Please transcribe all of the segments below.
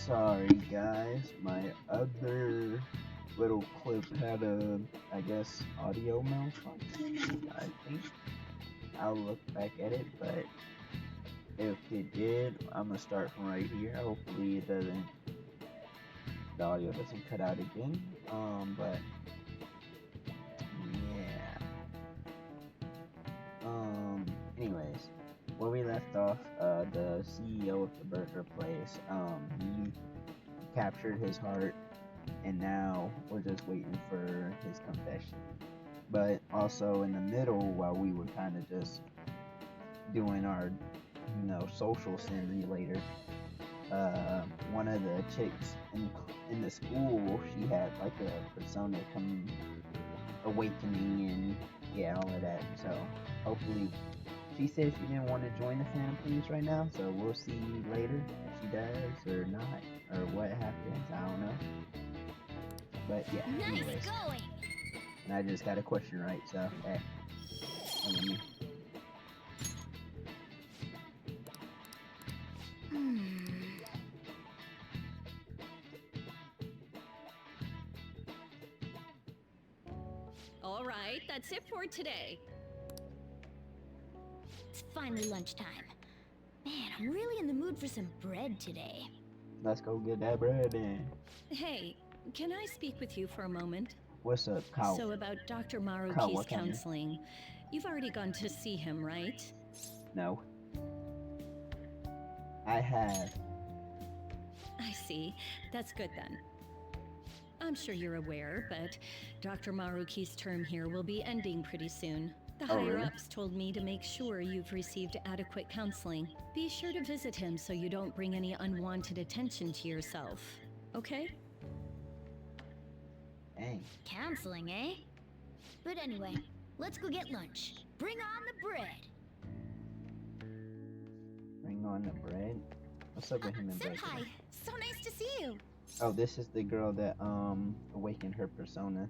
Sorry guys, my other little clip had a, I guess, audio malfunction. I think I'll look back at it, but if it did, I'm gonna start from right here. Hopefully the audio doesn't cut out again. But yeah. Anyways, where we left off, the CEO of the burger place, he captured his heart, and now we're just waiting for his confession. But also in the middle, while we were kind of just doing our, social simulator, one of the chicks in the school, she had like a persona come awakening and yeah, all of that. So hopefully, she said she didn't want to join the Phantom Police right now, so we'll see later if she does or not, or what happens. I don't know. But yeah, anyways. Going. And I just got a question right, so hey. All right, that's it for today. It's finally lunchtime. Man, I'm really in the mood for some bread today. Let's go get that bread then. Hey, can I speak with you for a moment? What's up, Kyle? So about Dr. Maruki's counseling. You've already gone to see him, right? No. I have. I see. That's good then. I'm sure you're aware, but Dr. Maruki's term here will be ending pretty soon. The higher-ups told me to make sure you've received adequate counseling. Be sure to visit him so you don't bring any unwanted attention to yourself, okay? Dang. Counseling, eh? But anyway, let's go get lunch. Bring on the bread. Bring on the bread? What's up with him and bread? Senpai, so nice to see you. Oh, this is the girl that awakened her persona.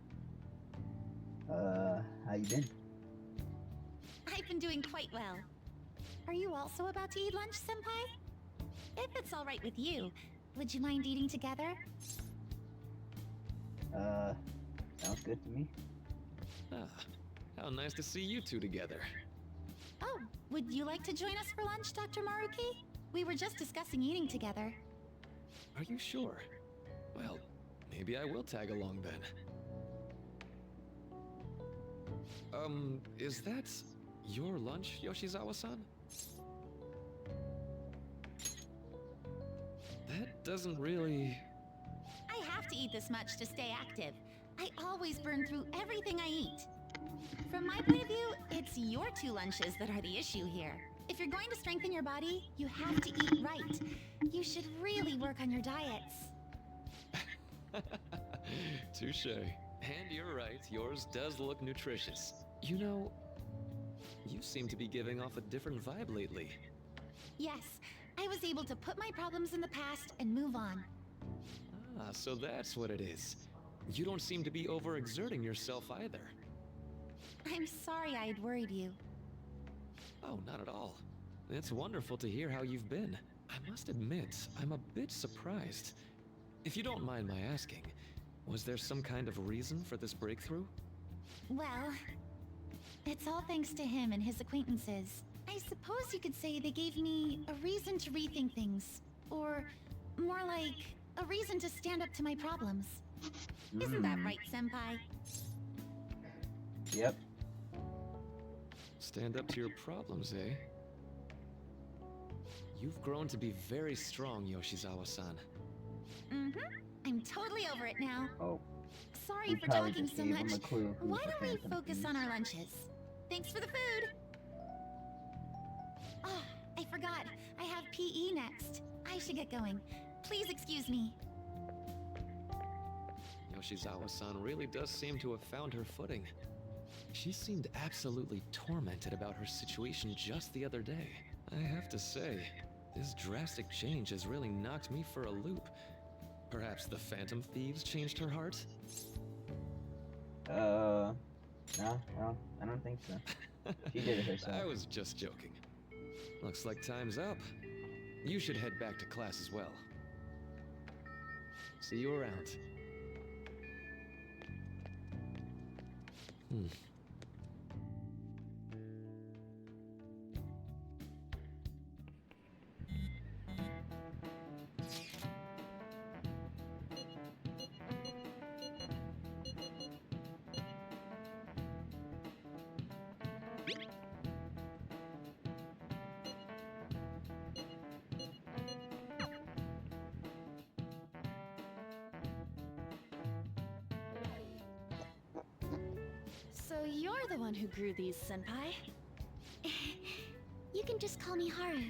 How you been? I've been doing quite well. Are you also about to eat lunch, Senpai? If it's all right with you, would you mind eating together? Sounds good to me. Ah, how nice to see you two together. Oh, would you like to join us for lunch, Dr. Maruki? We were just discussing eating together. Are you sure? Well, maybe I will tag along then. Is that your lunch, Yoshizawa-san? That doesn't really... I have to eat this much to stay active. I always burn through everything I eat. From my point of view, it's your two lunches that are the issue here. If you're going to strengthen your body, you have to eat right. You should really work on your diets. Touche. And you're right, yours does look nutritious. You know, you seem to be giving off a different vibe lately. Yes, I was able to put my problems in the past and move on. Ah, so that's what it is. You don't seem to be overexerting yourself either. I'm sorry I had worried you. Oh, not at all. It's wonderful to hear how you've been. I must admit, I'm a bit surprised. If you don't mind my asking, was there some kind of reason for this breakthrough? Well, it's all thanks to him and his acquaintances. I suppose you could say they gave me a reason to rethink things. Or, more like, a reason to stand up to my problems. Isn't that right, Senpai? Yep. Stand up to your problems, eh? You've grown to be very strong, Yoshizawa-san. Mm-hmm. I'm totally over it now. Oh. Sorry We for probably talking just so gave him much. a clue who's Why the don't we Phantom focus Police. on our lunches? Thanks for the food! Oh, I forgot. I have PE next. I should get going. Please excuse me. Yoshizawa-san really does seem to have found her footing. She seemed absolutely tormented about her situation just the other day. I have to say, this drastic change has really knocked me for a loop. Perhaps the Phantom Thieves changed her heart? No, I don't think so. She did it herself. I was just joking. Looks like time's up. You should head back to class as well. See you around. So you're the one who grew these, Senpai? You can just call me Haru.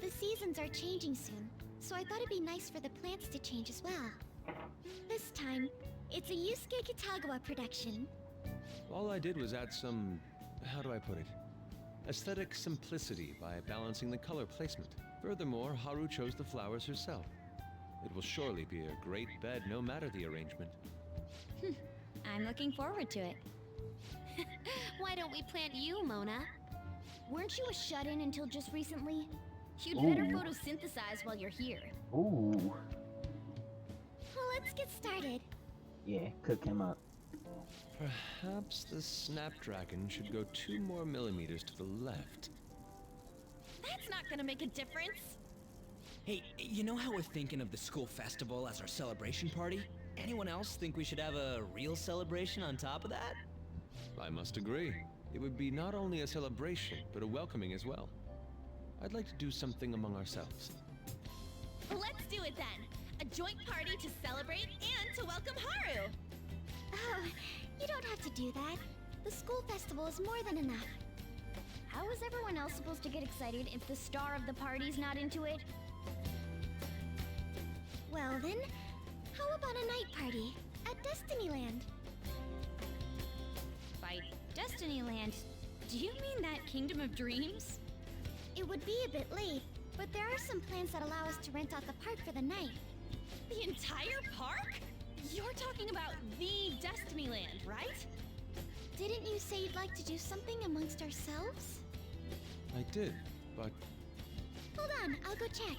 The seasons are changing soon, so I thought it'd be nice for the plants to change as well. This time, it's a Yusuke Kitagawa production. All I did was add some, how do I put it? Aesthetic simplicity by balancing the color placement. Furthermore, Haru chose the flowers herself. It will surely be a great bed no matter the arrangement. I'm looking forward to it. Why don't we plant you, Mona? Weren't you a shut-in until just recently? You'd better Ooh. photosynthesize while you're here. Ooh. Well, let's get started. Yeah, cook him up. Perhaps the Snapdragon should go 2 more millimeters to the left. That's not gonna make a difference. Hey, you know how we're thinking of the school festival as our celebration party? Anyone else think we should have a real celebration on top of that? I must agree. It would be not only a celebration, but a welcoming as well. I'd like to do something among ourselves. Let's do it then. A joint party to celebrate and to welcome Haru. Oh, you don't have to do that. The school festival is more than enough. How is everyone else supposed to get excited if the star of the party's not into it? Well then, how about a night party at Destinyland? By Destinyland, do you mean that Kingdom of Dreams? It would be a bit late, but there are some plans that allow us to rent out the park for the night. The entire park? You're talking about the Destinyland, right? Didn't you say you'd like to do something amongst ourselves? I did, but Hold on, I'll go check.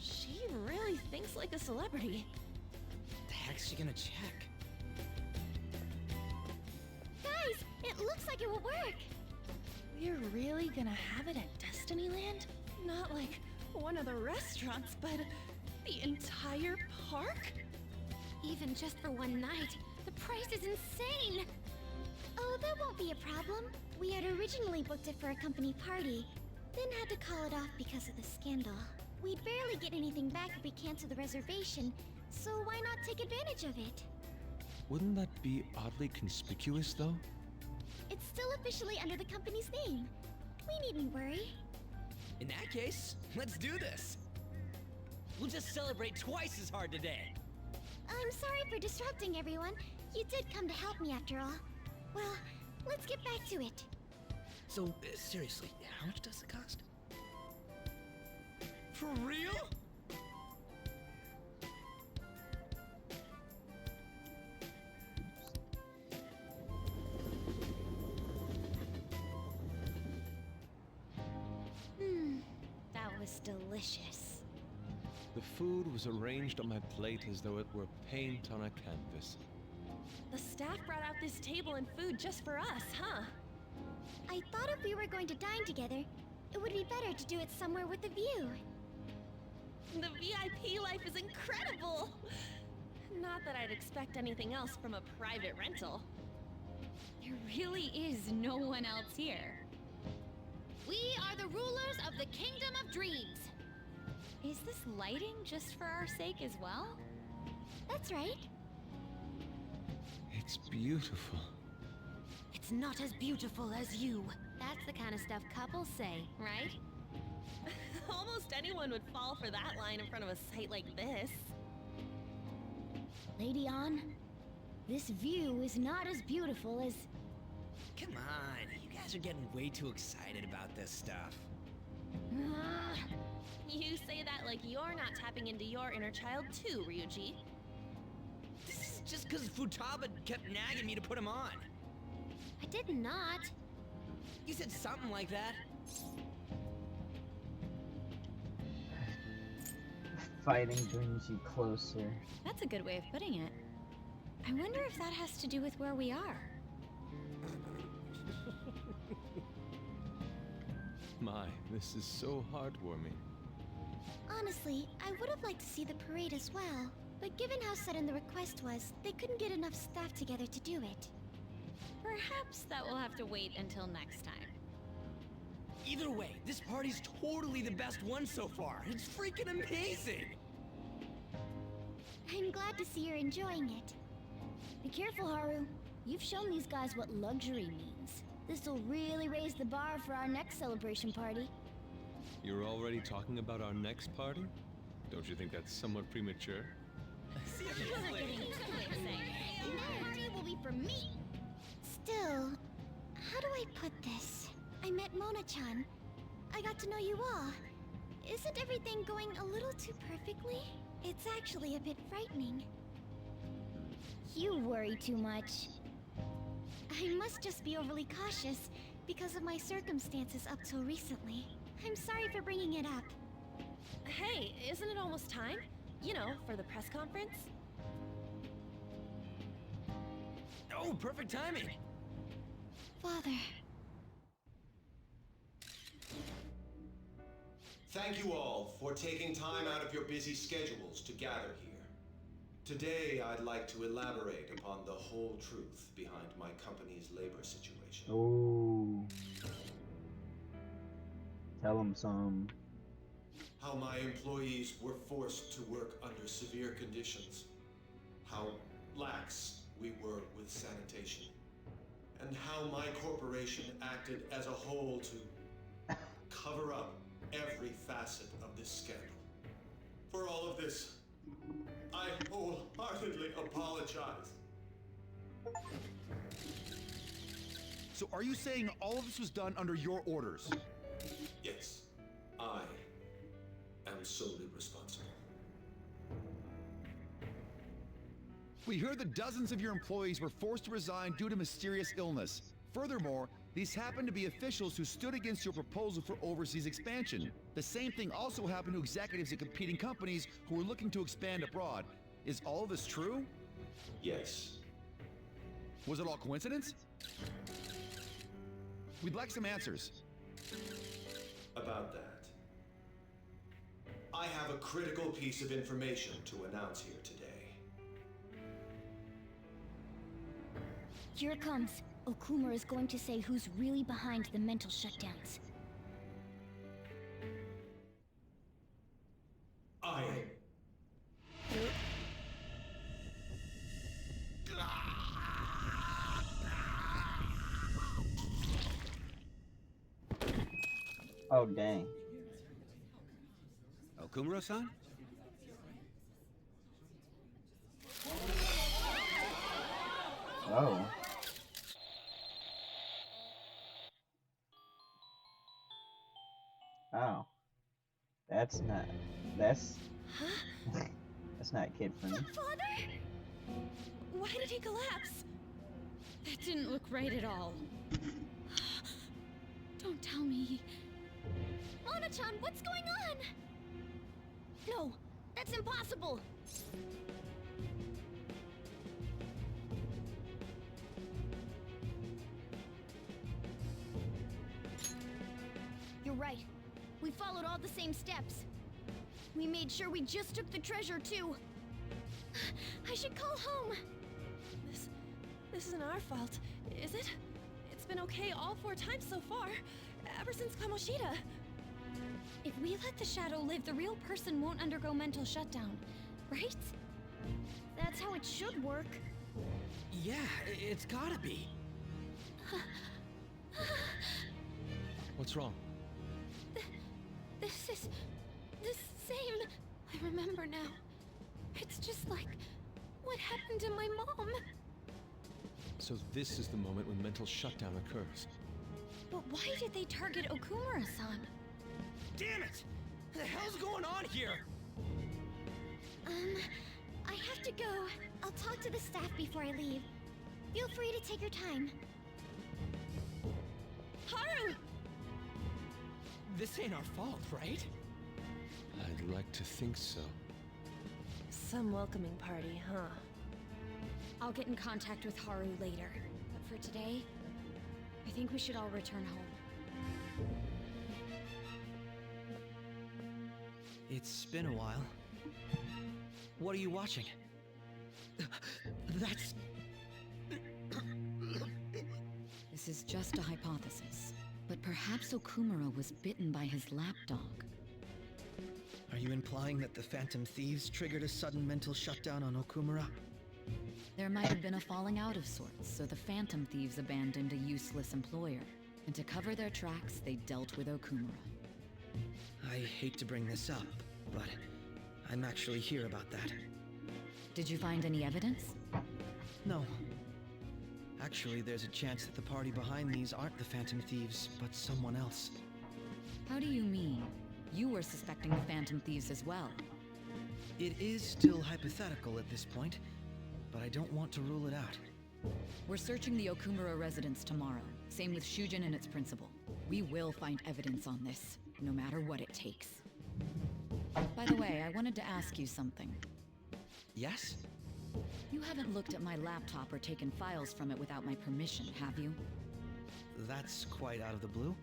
She really thinks like a celebrity. The heck's she gonna check? Guys, it looks like it will work. We're really gonna have it at Destinyland? Not like one of the restaurants, but the entire park? Even just for one night, the price is insane. Oh, that won't be a problem. We had originally booked it for a company party, then had to call it off because of the scandal. We'd barely get anything back if we cancel the reservation, so why not take advantage of it? wouldn't that be oddly conspicuous though? It's still officially under the company's name. We needn't worry. In that case, let's do this. We'll just celebrate twice as hard today. I'm sorry for disrupting everyone. You did come to help me after all. Well, let's get back to it. So, seriously, how much does it cost? For real? That was delicious. The food was arranged on my plate as though it were paint on a canvas. The staff brought out this table and food just for us, huh? I thought if we were going to dine together, it would be better to do it somewhere with a view. The VIP life is incredible! Not that I'd expect anything else from a private rental. There really is no one else here. We are the rulers of the Kingdom of Dreams. Is this lighting just for our sake as well? That's right. It's beautiful. It's not as beautiful as you. That's the kind of stuff couples say, right? Almost anyone would fall for that line in front of a sight like this. Lady On, this view is not as beautiful as... Come on, you guys are getting way too excited about this stuff. You say that like you're not tapping into your inner child too, Ryuji. This is just because Futaba kept nagging me to put him on. I did not. You said something like that. Fighting brings you closer. That's a good way of putting it. I wonder if that has to do with where we are. My, this is so heartwarming. Honestly, I would have liked to see the parade as well. But given how sudden the request was, they couldn't get enough staff together to do it. Perhaps that will have to wait until next time. Either way, this party's totally the best one so far. It's freaking amazing! I'm glad to see you're enjoying it. Be careful, Haru. You've shown these guys what luxury means. This'll really raise the bar for our next celebration party. You're already talking about our next party? Don't you think that's somewhat premature? And that party will be for me! Still, how do I put this? I met Mona-chan. I got to know you all. Isn't everything going a little too perfectly? It's actually a bit frightening. You worry too much. I must just be overly cautious because of my circumstances up till recently. I'm sorry for bringing it up. Hey, isn't it almost time? You know, for the press conference? Oh, perfect timing! Father. Thank you all for taking time out of your busy schedules to gather here. Today, I'd like to elaborate upon the whole truth behind my company's labor situation. Oh. Tell him some. How my employees were forced to work under severe conditions. How lax we were with sanitation. And how my corporation acted as a whole to cover up every facet of this scandal. For all of this, I wholeheartedly apologize. So are you saying all of this was done under your orders? Yes, I am solely responsible. We heard that dozens of your employees were forced to resign due to mysterious illness. Furthermore, these happened to be officials who stood against your proposal for overseas expansion. The same thing also happened to executives at competing companies who were looking to expand abroad. Is all of this true? Yes. Was it all coincidence? We'd like some answers. About that, I have a critical piece of information to announce here today. Here it comes. Okumura is going to say who's really behind the mental shutdowns. I... Oh, dang. Okumura-san? Oh. Oh. That's not... That's... That's not kid friendly. Father? Why did he collapse? That didn't look right at all. Don't tell me. Mona-chan, what's going on? No, that's impossible. You're right. We followed all the same steps. We made sure we just took the treasure, too. I should call home. This isn't our fault, is it? It's been okay all 4 times so far, ever since Kamoshida. If we let the shadow live, the real person won't undergo mental shutdown, right? That's how it should work. Yeah, it's gotta be. What's wrong? This is the same. I remember now. It's just like what happened to my mom. So this is the moment when mental shutdown occurs. But why did they target Okumura-san? Damn it! What the hell's going on here? I have to go. I'll talk to the staff before I leave. Feel free to take your time. Haru! This ain't our fault, right? I'd like to think so. Some welcoming party, huh? I'll get in contact with Haru later. But for today, I think we should all return home. It's been a while. What are you watching? That's... This is just a hypothesis, but perhaps Okumura was bitten by his lapdog. Are you implying that the Phantom Thieves triggered a sudden mental shutdown on Okumura? There might have been a falling out of sorts, so the Phantom Thieves abandoned a useless employer. And to cover their tracks, they dealt with Okumura. I hate to bring this up, but I'm actually here about that. Did you find any evidence? No. Actually, there's a chance that the party behind these aren't the Phantom Thieves, but someone else. How do you mean? You were suspecting the Phantom Thieves as well. It is still hypothetical at this point, but I don't want to rule it out. We're searching the Okumura residence tomorrow. Same with Shujin and its principal. We will find evidence on this, no matter what it takes. By the way, I wanted to ask you something. Yes? You haven't looked at my laptop or taken files from it without my permission, have you? That's quite out of the blue.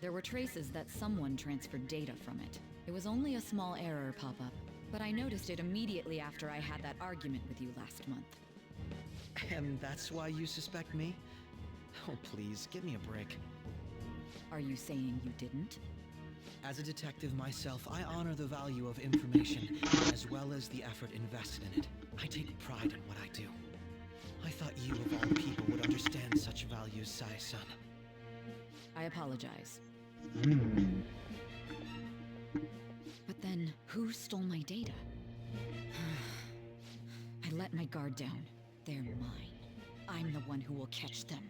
There were traces that someone transferred data from it. It was only a small error pop-up, but I noticed it immediately after I had that argument with you last month. And that's why you suspect me? Oh, please, give me a break. Are you saying you didn't? As a detective myself, I honor the value of information, as well as the effort invested in it. I take pride in what I do. I thought you, of all people, would understand such values, Sai-san. I apologize. Hmm. But then, who stole my data? I let my guard down. They're mine. I'm the one who will catch them.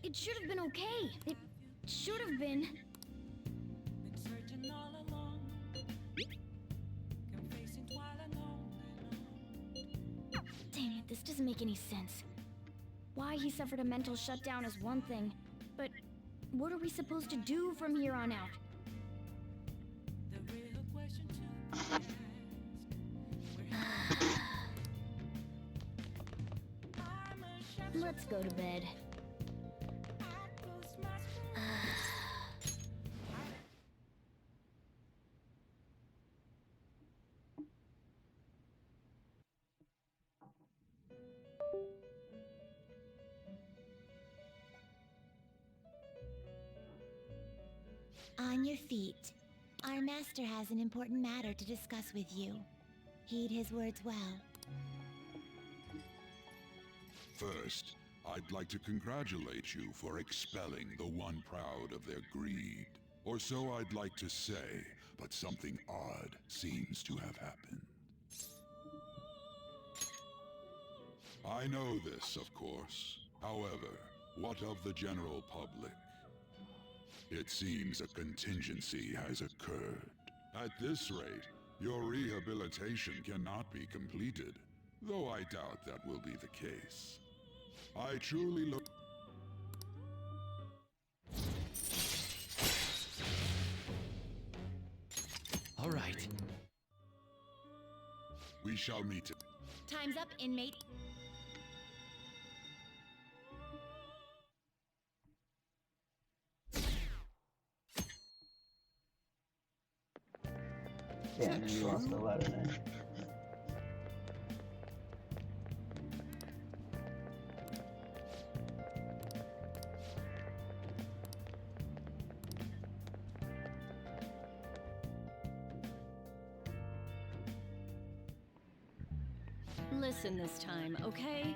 It should have been okay. It should have been. Dang it, this doesn't make any sense. Why he suffered a mental shutdown is one thing, but what are we supposed to do from here on out? Let's go to bed. On your feet. Our master has an important matter to discuss with you. Heed his words well. First, I'd like to congratulate you for expelling the one proud of their greed. Or so I'd like to say, but something odd seems to have happened. I know this, of course. However, what of the general public? It seems a contingency has occurred. At this rate, your rehabilitation cannot be completed, though I doubt that will be the case. I truly look... All right. We shall meet. Time's up, inmate. Yeah, you lost a letter there. Listen this time, okay?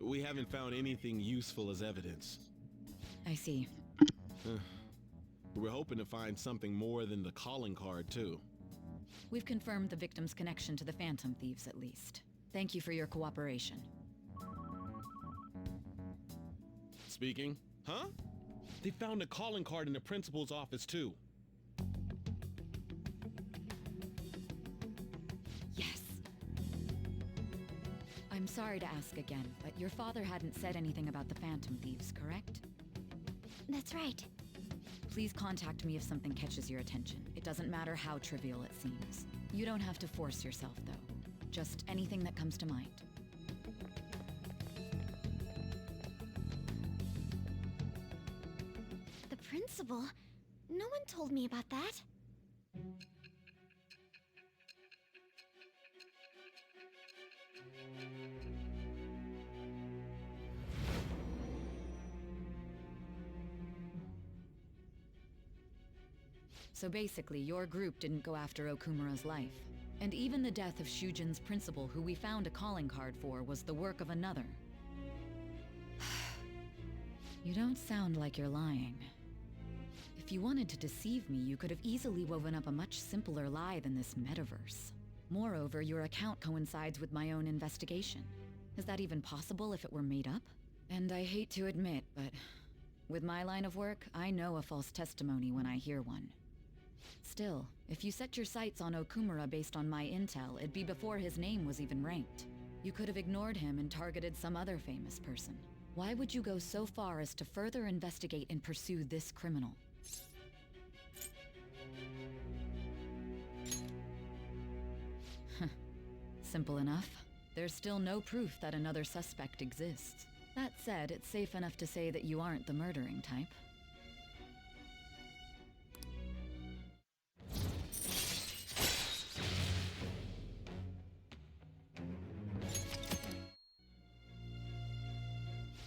We haven't found anything useful as evidence. I see. We're hoping to find something more than the calling card, too. We've confirmed the victim's connection to the Phantom Thieves, at least. Thank you for your cooperation. Speaking? Huh? They found a calling card in the principal's office, too. Yes. I'm sorry to ask again, but your father hadn't said anything about the Phantom Thieves, correct? That's right. Please contact me if something catches your attention. It doesn't matter how trivial it seems. You don't have to force yourself, though. Just anything that comes to mind. The principal? No one told me about that. So basically, your group didn't go after Okumura's life. And even the death of Shujin's principal, who we found a calling card for, was the work of another. You don't sound like you're lying. If you wanted to deceive me, you could have easily woven up a much simpler lie than this metaverse. Moreover, your account coincides with my own investigation. Is that even possible if it were made up? And I hate to admit, but with my line of work, I know a false testimony when I hear one. Still, if you set your sights on Okumura based on my intel, it'd be before his name was even ranked. You could have ignored him and targeted some other famous person. Why would you go so far as to further investigate and pursue this criminal? Simple enough. There's still no proof that another suspect exists. That said, it's safe enough to say that you aren't the murdering type.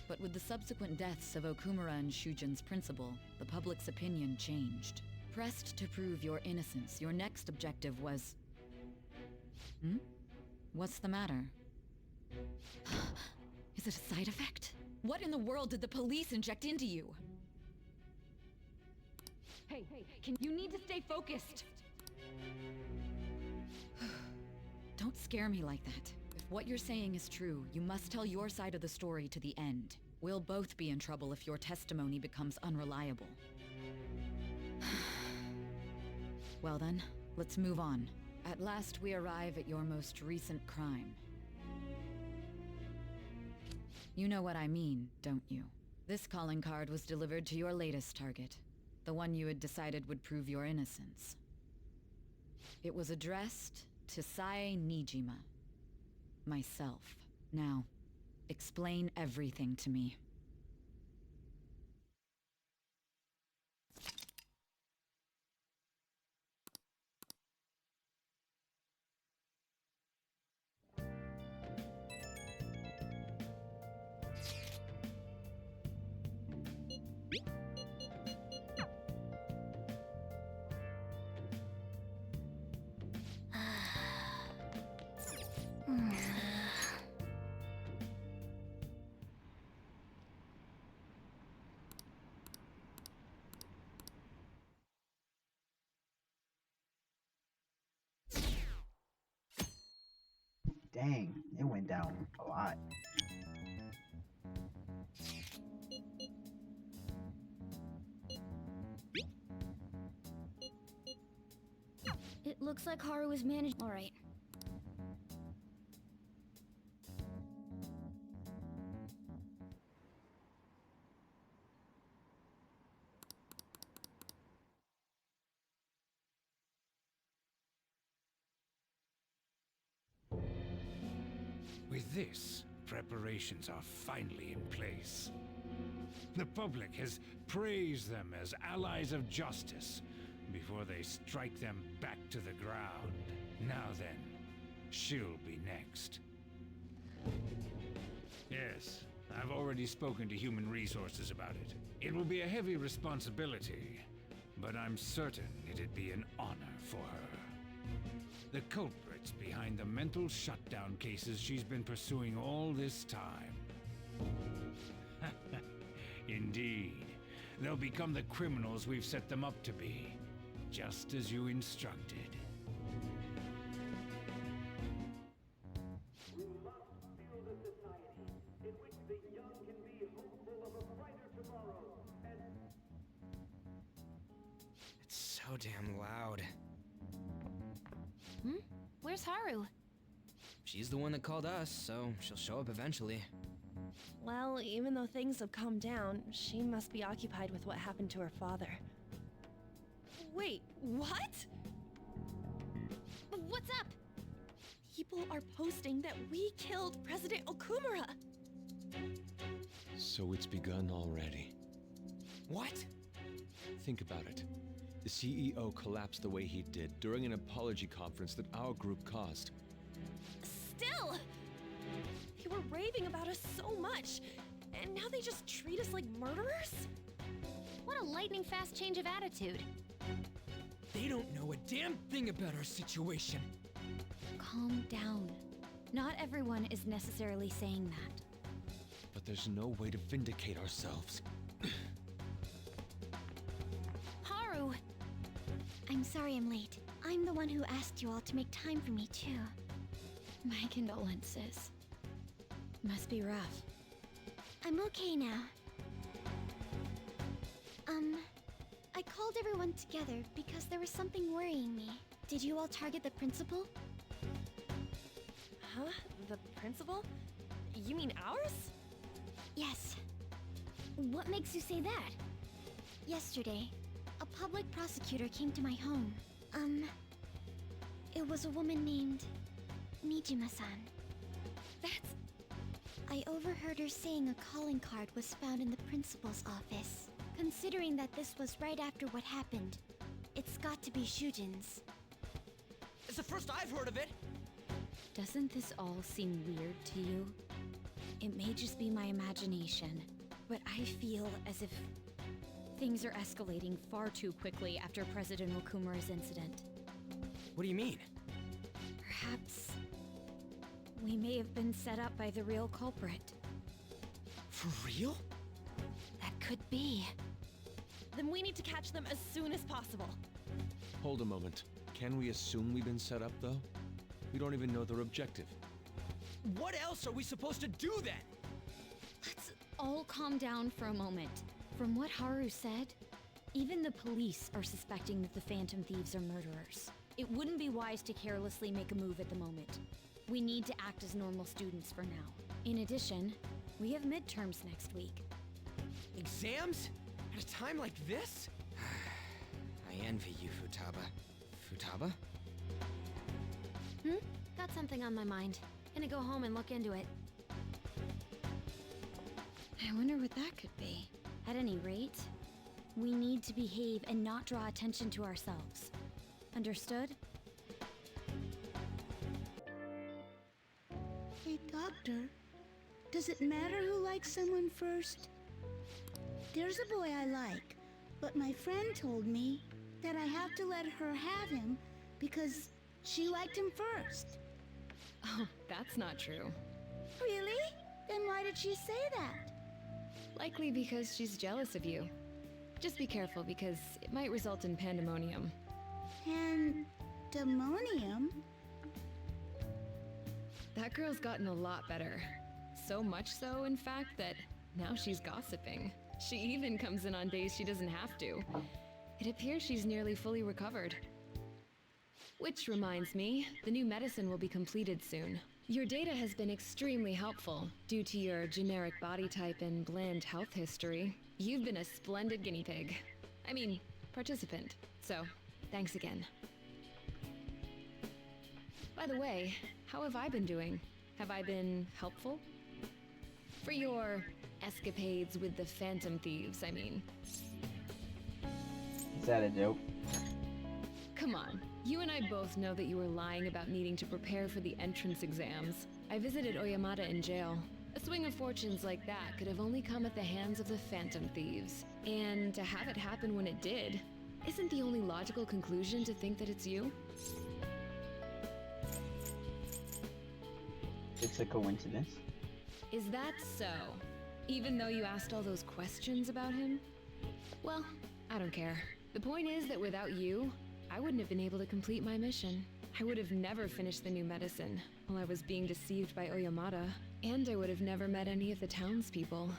But with the subsequent deaths of Okumura and Shujin's principal, the public's opinion changed. Pressed to prove your innocence, your next objective was... What's the matter? Is it a side effect? What in the world did the police inject into you? Hey, you need to stay focused! Don't scare me like that. If what you're saying is true, you must tell your side of the story to the end. We'll both be in trouble if your testimony becomes unreliable. Well then, let's move on. At last we arrive at your most recent crime. You know what I mean, don't you? This calling card was delivered to your latest target, the one you had decided would prove your innocence. It was addressed to Sae Nijima, myself. Now, explain everything to me. Dang, it went down a lot. It looks like Haru is managed. All right. With this, preparations are finally in place. The public has praised them as allies of justice before they strike them back to the ground. Now then, she'll be next. Yes, I've already spoken to Human Resources about it. It will be a heavy responsibility, but I'm certain it'd be an honor for her. The culprit secrets behind the mental shutdown cases she's been pursuing all this time. Indeed. They'll become the criminals we've set them up to be, just as you instructed. It's so damn loud. Where's Haru? She's the one that called us, so she'll show up eventually. Well, even though things have calmed down, she must be occupied with what happened to her father. Wait, what? What's up? People are posting that we killed President Okumura! So it's begun already. What? Think about it. The CEO collapsed the way he did during an apology conference that our group caused. Still! They were raving about us so much, and now they just treat us like murderers? What a lightning-fast change of attitude. They don't know a damn thing about our situation. Calm down. Not everyone is necessarily saying that. But there's no way to vindicate ourselves. Haru! I'm sorry I'm late. I'm the one who asked you all to make time for me, too. My condolences. Must be rough. I'm okay now. I called everyone together because there was something worrying me. Did you all target the principal? Huh? The principal? You mean ours? Yes. What makes you say that? Yesterday, a public prosecutor came to my home. It was a woman named Nijima-san. That's... I overheard her saying a calling card was found in the principal's office. Considering that this was right after what happened, it's got to be Shujin's. It's the first I've heard of it! Doesn't this all seem weird to you? It may just be my imagination, but I feel as if things are escalating far too quickly after President Okumura's incident. What do you mean? Perhaps we may have been set up by the real culprit. For real? That could be. Then we need to catch them as soon as possible. Hold a moment. Can we assume we've been set up, though? We don't even know their objective. What else are we supposed to do then? Let's all calm down for a moment. From what Haru said, even the police are suspecting that the Phantom Thieves are murderers. It wouldn't be wise to carelessly make a move at the moment. We need to act as normal students for now. In addition, we have midterms next week. Exams? At a time like this? I envy you, Futaba. Futaba? Got something on my mind. Gonna go home and look into it. I wonder what that could be. At any rate, we need to behave and not draw attention to ourselves. Understood? Hey, Doctor. Does it matter who likes someone first? There's a boy I like, but my friend told me that I have to let her have him because she liked him first. Oh, that's not true. Really? Then why did she say that? Likely because she's jealous of you. Just be careful because it might result in pandemonium. Pandemonium? That girl's gotten a lot better. So much so, in fact, that now she's gossiping. She even comes in on days she doesn't have to. It appears she's nearly fully recovered. Which reminds me, the new medicine will be completed soon. Your data has been extremely helpful due to your generic body type and bland health history. You've been a splendid guinea pig. I mean, participant. So, thanks again. By the way, how have I been doing? Have I been helpful? For your escapades with the Phantom Thieves, I mean. Is that a joke? Come on, you and I both know that you were lying about needing to prepare for the entrance exams. I visited Oyamada in jail. A swing of fortunes like that could have only come at the hands of the Phantom Thieves. And to have it happen when it did, isn't the only logical conclusion to think that it's you? It's a coincidence. Is that so? Even though you asked all those questions about him? Well, I don't care. The point is that without you, I wouldn't have been able to complete my mission. I would have never finished the new medicine while I was being deceived by Oyamata, and I would have never met any of the townspeople.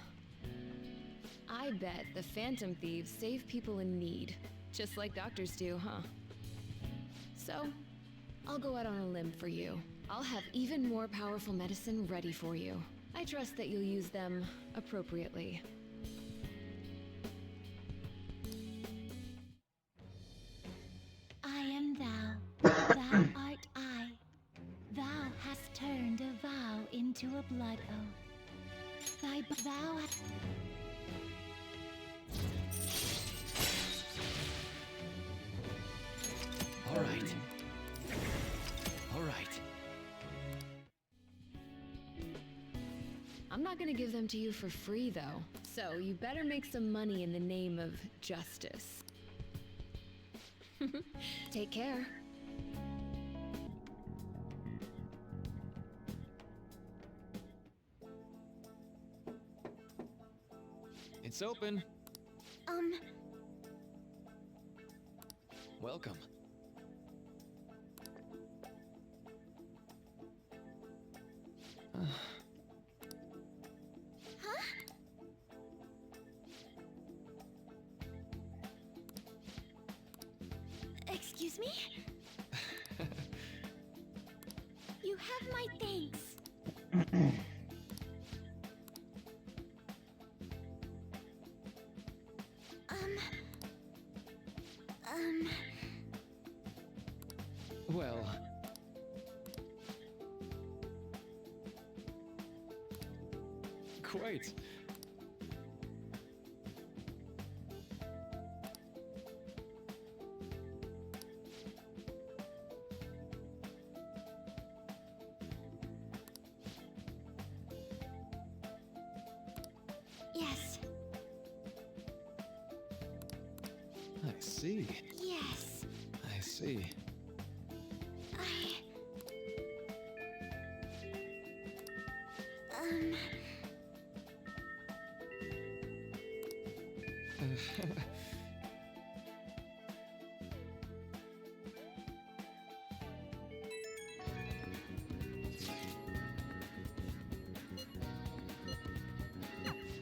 I bet the Phantom Thieves save people in need, just like doctors do, huh? So, I'll go out on a limb for you. I'll have even more powerful medicine ready for you. I trust that you'll use them appropriately. I am thou, thou art I. Thou hast turned a vow into a blood oath. Thou hast... All right. All right. I'm not gonna give them to you for free, though. So you better make some money in the name of justice. Take care. It's open. Welcome. Excuse me? You have my thanks. Well... Quite. Yes. I see. Yes. I see.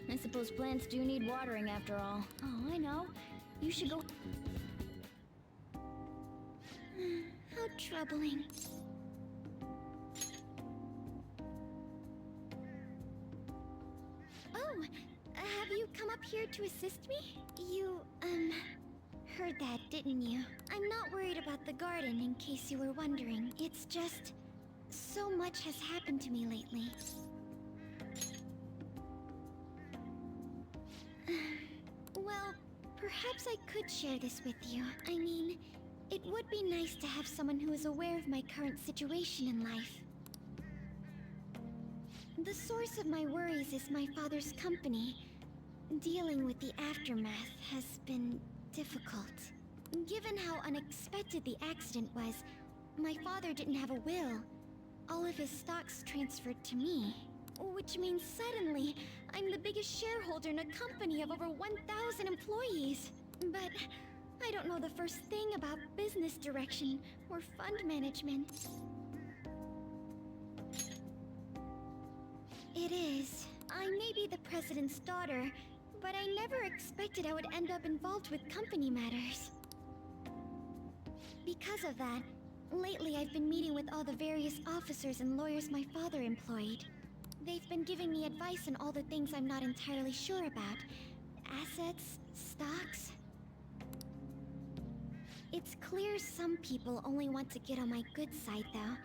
I suppose plants do need watering after all. Oh, I know. You should go... How troubling. Oh, have you come up here to assist me? You, heard that, didn't you? I'm not worried about the garden, in case you were wondering. It's just... so much has happened to me lately. Well, perhaps I could share this with you. I mean, it would be nice to have someone who is aware of my current situation in life. The source of my worries is my father's company. Dealing with the aftermath has been difficult. Given how unexpected the accident was, my father didn't have a will. All of his stocks transferred to me. Which means suddenly, I'm the biggest shareholder in a company of over 1,000 employees. But I don't know the first thing about business direction or fund management. It is. I may be the president's daughter, but I never expected I would end up involved with company matters. Because of that, lately I've been meeting with all the various officers and lawyers my father employed. They've been giving me advice on all the things I'm not entirely sure about. Assets, stocks... It's clear some people only want to get on my good side, though.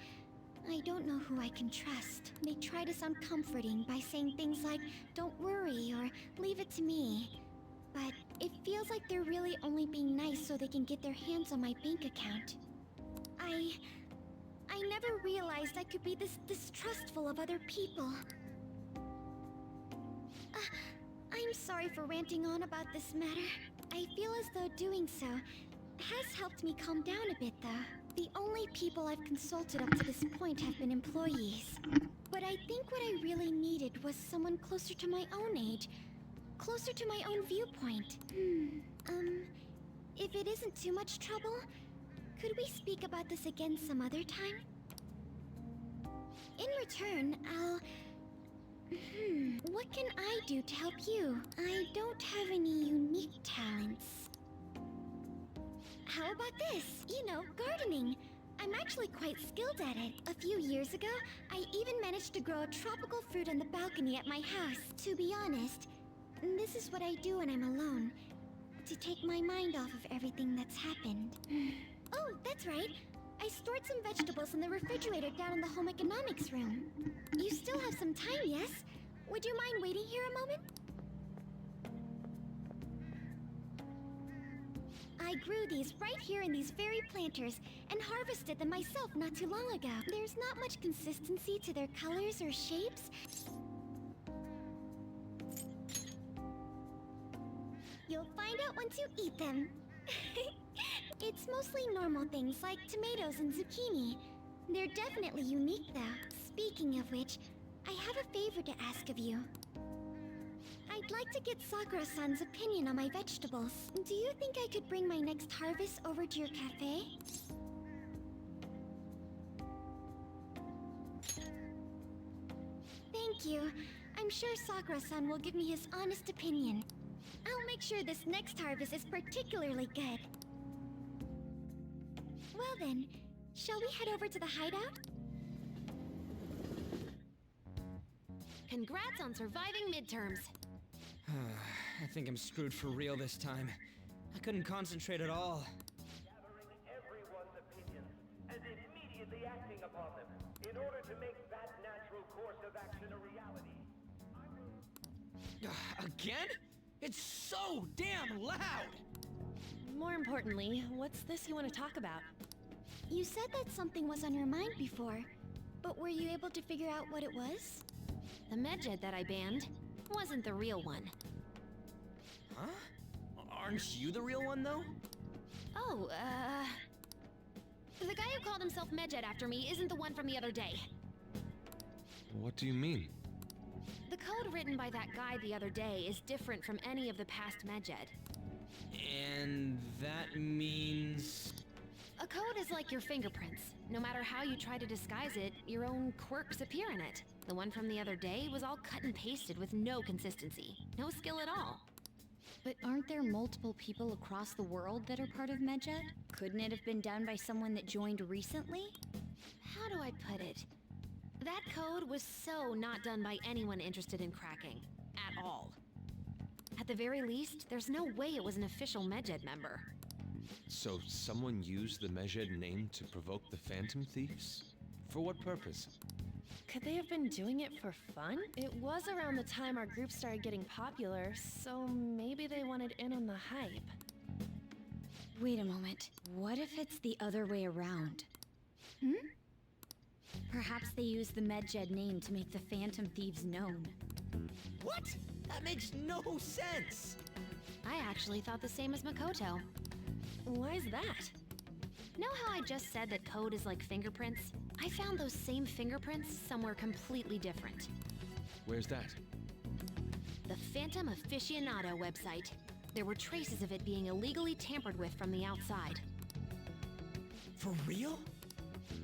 I don't know who I can trust. They try to sound comforting by saying things like, "Don't worry," or "Leave it to me." But it feels like they're really only being nice so they can get their hands on my bank account. I never realized I could be this distrustful of other people. I'm sorry for ranting on about this matter. I feel as though doing so has helped me calm down a bit, though. The only people I've consulted up to this point have been employees. But I think what I really needed was someone closer to my own age. Closer to my own viewpoint. If it isn't too much trouble, could we speak about this again some other time? In return, what can I do to help you? I don't have any unique talents. How about this? You know, gardening. I'm actually quite skilled at it. A few years ago, I even managed to grow a tropical fruit on the balcony at my house. To be honest, this is what I do when I'm alone. To take my mind off of everything that's happened. Oh, that's right. I stored some vegetables in the refrigerator down in the home economics room. You still have some time, yes? Would you mind waiting here a moment? I grew these right here in these very planters and harvested them myself not too long ago. There's not much consistency to their colors or shapes. You'll find out once you eat them. It's mostly normal things like tomatoes and zucchini. They're definitely unique though. Speaking of which, I have a favor to ask of you. I'd like to get Sakura-san's opinion on my vegetables. Do you think I could bring my next harvest over to your cafe? Thank you. I'm sure Sakura-san will give me his honest opinion. I'll make sure this next harvest is particularly good. Well then, shall we head over to the hideout? Congrats on surviving midterms. I think I'm screwed for real this time. I couldn't concentrate at all. Gathering everyone's opinions and immediately acting upon them in order to make that natural course of action a reality. Again? It's so damn loud! More importantly, what's this you want to talk about? You said that something was on your mind before, but were you able to figure out what it was? The medjed that I banned wasn't the real one. Huh? Aren't you the real one, though? Oh, the guy who called himself Medjed after me isn't the one from the other day. What do you mean? The code written by that guy the other day is different from any of the past Medjed. And that means... A code is like your fingerprints. No matter how you try to disguise it, your own quirks appear in it. The one from the other day was all cut and pasted with no consistency. No skill at all. But aren't there multiple people across the world that are part of Medjed? Couldn't it have been done by someone that joined recently? How do I put it? That code was so not done by anyone interested in cracking. At all. At the very least, there's no way it was an official Medjed member. So someone used the Medjed name to provoke the Phantom Thieves? For what purpose? Could they have been doing it for fun? It was around the time our group started getting popular, so maybe they wanted in on the hype. Wait a moment. What if it's the other way around? Perhaps they used the Medjed name to make the Phantom Thieves known. What? That makes no sense! I actually thought the same as Makoto. Why's that? Know how I just said that code is like fingerprints? I found those same fingerprints somewhere completely different. Where's that? The Phantom Aficionado website. There were traces of it being illegally tampered with from the outside. For real?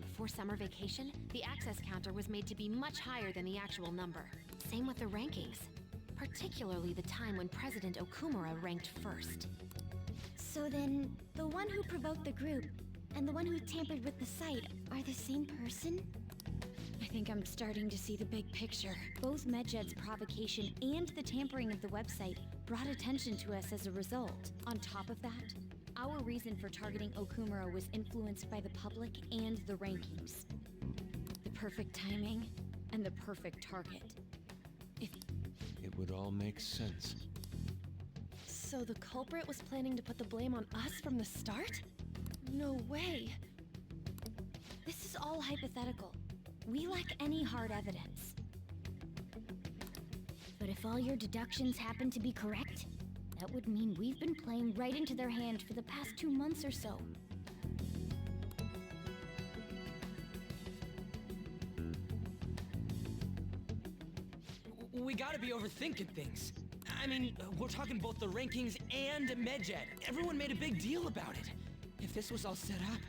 Before summer vacation, the access counter was made to be much higher than the actual number. Same with the rankings. Particularly the time when President Okumura ranked first. So then, the one who provoked the group and the one who tampered with the site are the same person? I think I'm starting to see the big picture. Both Medjed's provocation and the tampering of the website brought attention to us as a result. On top of that, our reason for targeting Okumura was influenced by the public and the rankings. The perfect timing and the perfect target. It would all make sense. So the culprit was planning to put the blame on us from the start? No way. This is all hypothetical. We lack any hard evidence. But if all your deductions happen to be correct, that would mean we've been playing right into their hand for the past 2 months or so. We gotta be overthinking things. I mean, we're talking both the rankings and MedJet. Everyone made a big deal about it. If this was all set up,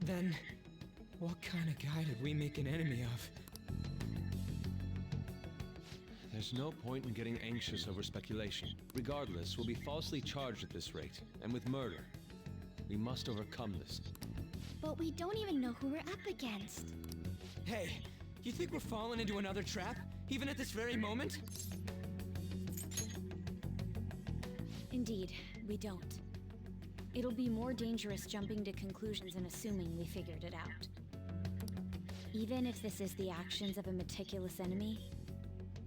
then what kind of guy did we make an enemy of? There's no point in getting anxious over speculation. Regardless, we'll be falsely charged at this rate, and with murder. We must overcome this. But we don't even know who we're up against. Hey, you think we're falling into another trap, even at this very moment? Indeed, we don't. It'll be more dangerous jumping to conclusions and assuming we figured it out. Even if this is the actions of a meticulous enemy,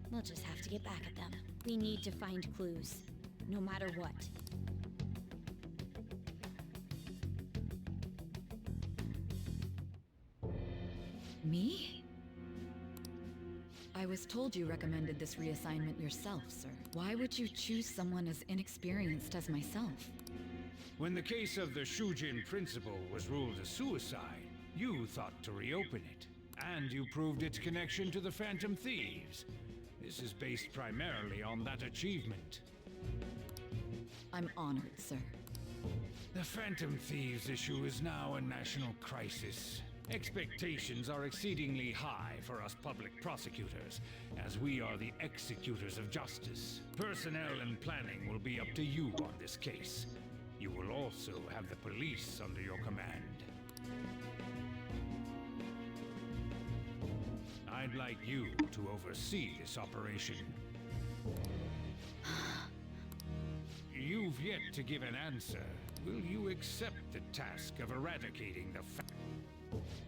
we'll just have to get back at them. We need to find clues, no matter what. Me? I was told you recommended this reassignment yourself, sir. Why would you choose someone as inexperienced as myself? When the case of the Shujin principal was ruled a suicide, you thought to reopen it. And you proved its connection to the Phantom Thieves. This is based primarily on that achievement. I'm honored, sir. The Phantom Thieves issue is now a national crisis. Expectations are exceedingly high for us public prosecutors, as we are the executors of justice. Personnel and planning will be up to you on this case. You will also have the police under your command. I'd like you to oversee this operation. You've yet to give an answer. Will you accept the task of eradicating the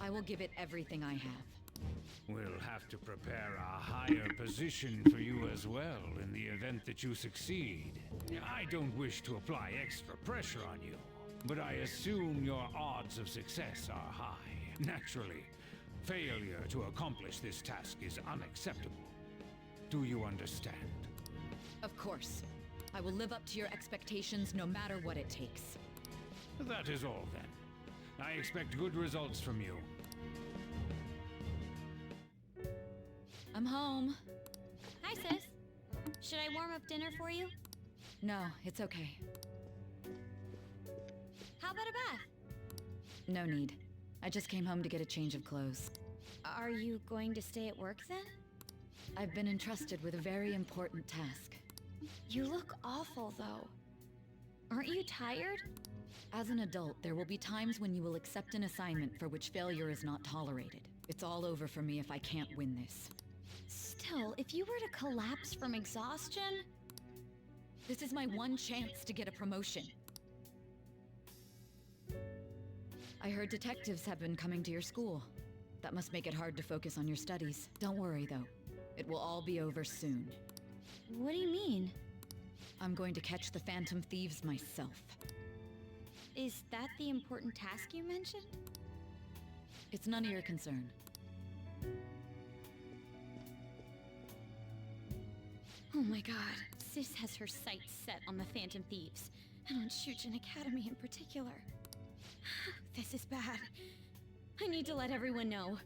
I will give it everything I have. We'll have to prepare a higher position for you as well in the event that you succeed. I don't wish to apply extra pressure on you, but I assume your odds of success are high. Naturally, failure to accomplish this task is unacceptable. Do you understand? Of course. I will live up to your expectations no matter what it takes. That is all then. I expect good results from you. I'm home. Hi, sis. Should I warm up dinner for you? No, it's okay. How about a bath? No need. I just came home to get a change of clothes. Are you going to stay at work then? I've been entrusted with a very important task. You look awful, though. Aren't you tired? As an adult, there will be times when you will accept an assignment for which failure is not tolerated. It's all over for me if I can't win this. Still, if you were to collapse from exhaustion... This is my one chance to get a promotion. I heard detectives have been coming to your school. That must make it hard to focus on your studies. Don't worry, though. It will all be over soon. What do you mean? I'm going to catch the Phantom Thieves myself. Is that the important task you mentioned? It's none of your concern. Oh my god, Sis has her sights set on the Phantom Thieves, and on Shujin Academy in particular. This is bad. I need to let everyone know.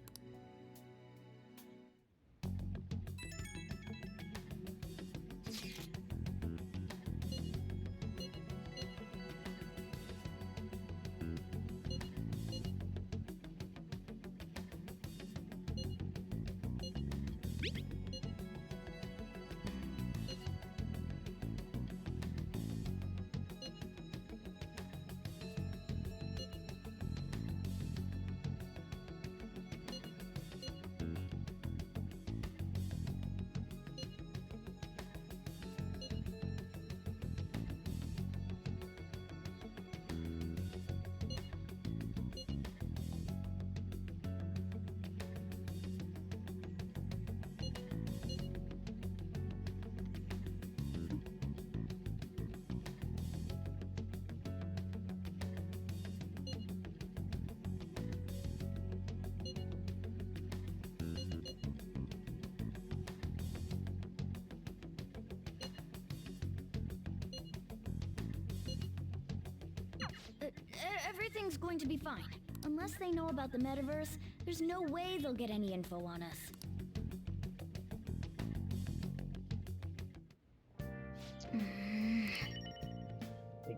Everything's going to be fine. Unless they know about the metaverse, there's no way they'll get any info on us.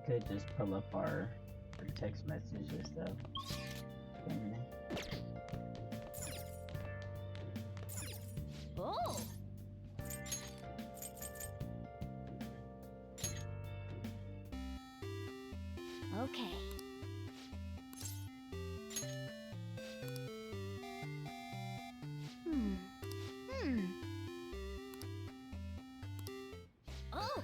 could just pull up our text messages though. Oh! Okay. Oh!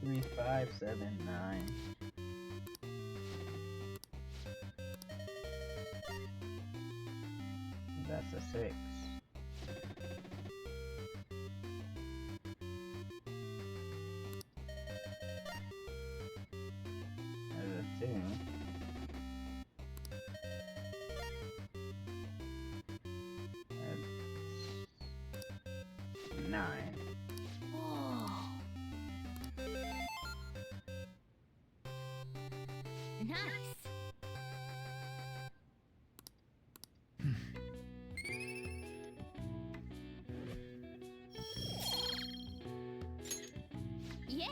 3579. That's a 6. There's a 2. That's 9. Whoa. Nice. Yeah.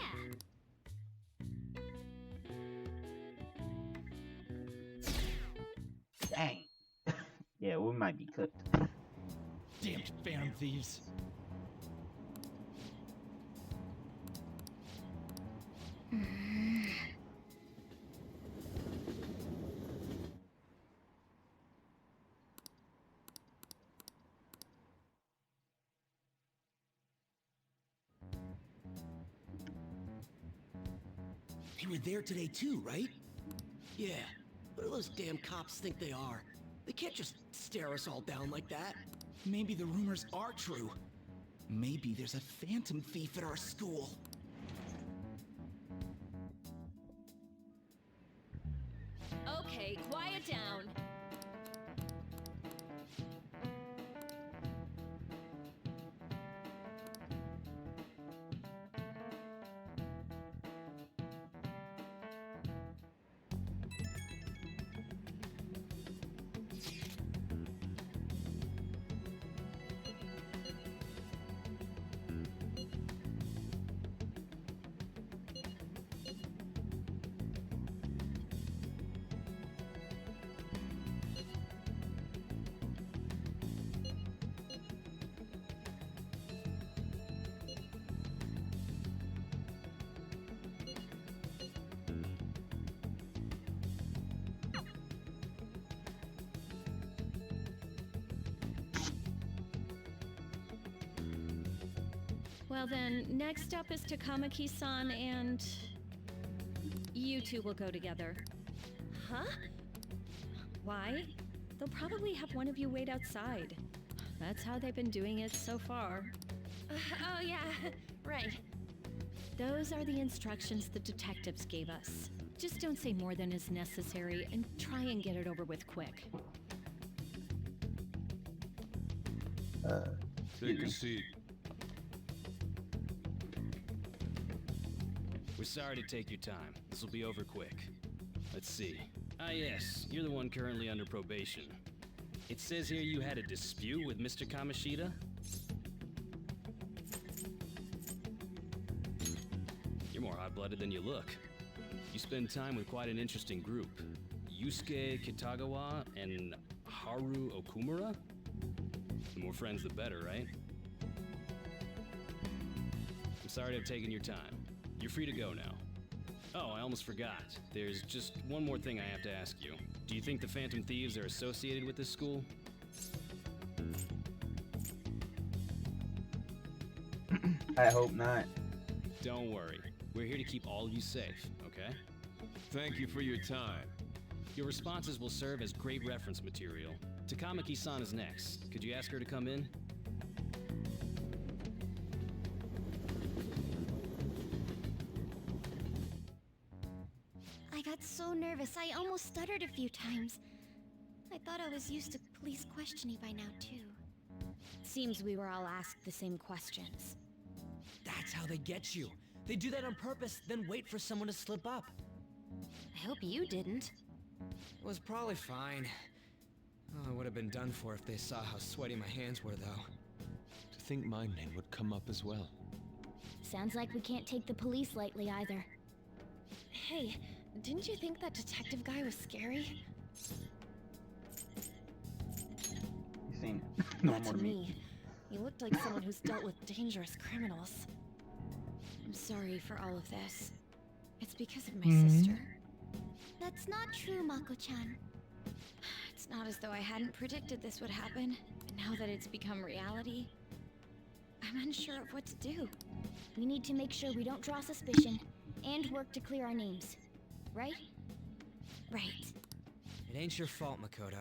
Dang. Yeah, we might be cooked. Damn Phantom Thieves. They were there today too, right? Yeah. What do those damn cops think they are? They can't just stare us all down like that. Maybe the rumors are true. Maybe there's a phantom thief at our school. Okay, quiet down. Well then, next up is Takamaki-san and... you two will go together. Huh? Why? They'll probably have one of you wait outside. That's how they've been doing it so far. Oh yeah, right. Those are the instructions the detectives gave us. Just don't say more than is necessary and try and get it over with quick. Take a seat. We're sorry to take your time. This will be over quick. Let's see. Ah yes, you're the one currently under probation. It says here you had a dispute with Mr. Kamishita? You're more hot-blooded than you look. You spend time with quite an interesting group. Yusuke Kitagawa and Haru Okumura? The more friends, the better, right? I'm sorry to have taken your time. You're free to go now. Oh, I almost forgot. There's just one more thing I have to ask you. Do you think the Phantom Thieves are associated with this school? I hope not. Don't worry. We're here to keep all of you safe, okay? Thank you for your time. Your responses will serve as great reference material. Takamaki-san is next. Could you ask her to come in? I got so nervous, I almost stuttered a few times. I thought I was used to police questioning by now, too. Seems we were all asked the same questions. That's how they get you. They do that on purpose, then wait for someone to slip up. I hope you didn't. It was probably fine. Oh, I would have been done for if they saw how sweaty my hands were, though. To think my name would come up as well. Sounds like we can't take the police lightly either. Hey, didn't you think that detective guy was scary? You seem Not normal to to me. me. He looked like someone who's dealt with dangerous criminals. I'm sorry for all of this. It's because of my Mm-hmm. sister. That's not true, Mako-chan. It's not as though I hadn't predicted this would happen, but now that it's become reality, I'm unsure of what to do. We need to make sure we don't draw suspicion, and work to clear our names. Right? Right. It ain't your fault, Makoto.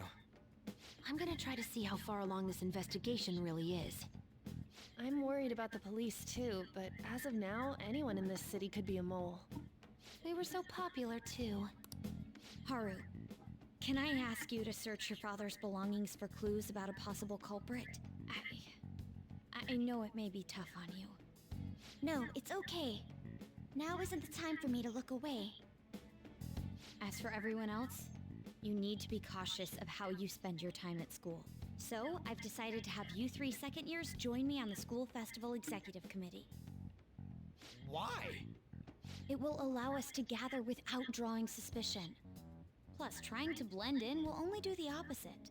I'm gonna try to see how far along this investigation really is. I'm worried about the police too, but as of now, anyone in this city could be a mole. They were so popular too. Haru, can I ask you to search your father's belongings for clues about a possible culprit? I know it may be tough on you. No, it's okay. Now isn't the time for me to look away. As for everyone else, you need to be cautious of how you spend your time at school. So, I've decided to have you three second years join me on the school festival executive committee. Why? It will allow us to gather without drawing suspicion. Plus, trying to blend in will only do the opposite.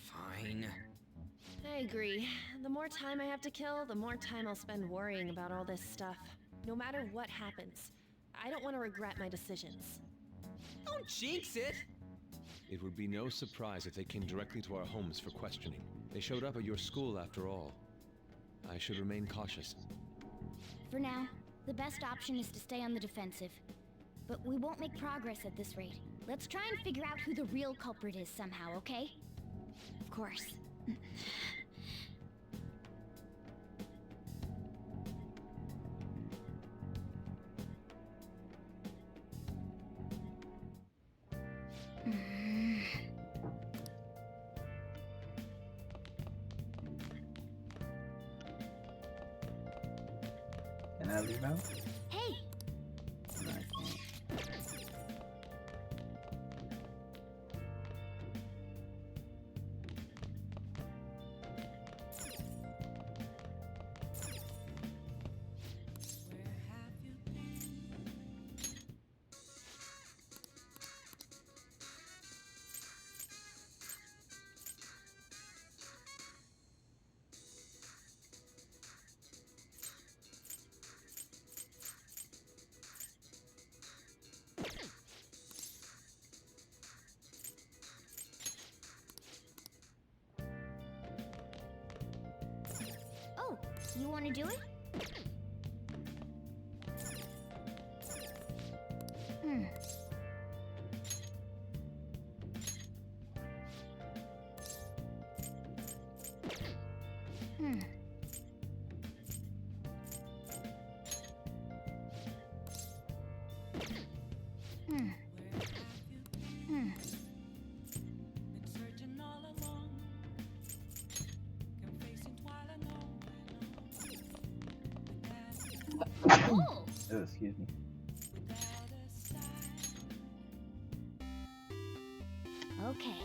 Fine. I agree. The more time I have to kill, the more time I'll spend worrying about all this stuff. No matter what happens, I don't want to regret my decisions. Don't jinx it! It would be no surprise if they came directly to our homes for questioning. They showed up at your school after all. I should remain cautious. For now, the best option is to stay on the defensive. But we won't make progress at this rate. Let's try and figure out who the real culprit is somehow, okay? Of course. Can I leave out? Hey! No, I can't. Oh, you want to do it? Hmm. Hmm. Hmm. Hmm. Oh, excuse me. Okay.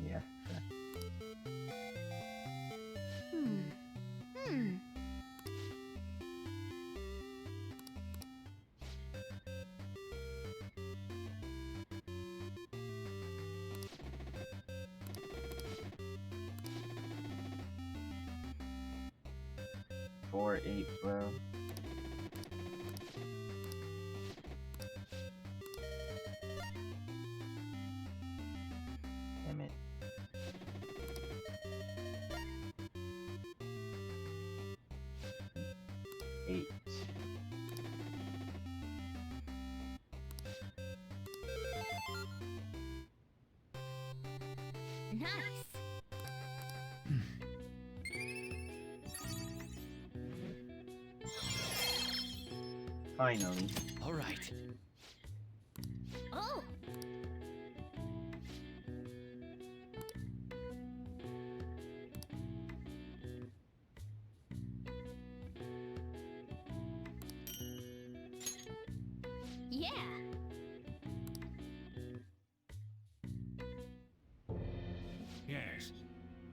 Yeah. Hmm. Hmm. Four, 8, 12. Damn it. Eight. Nice. Finally. All right. Oh! Yes.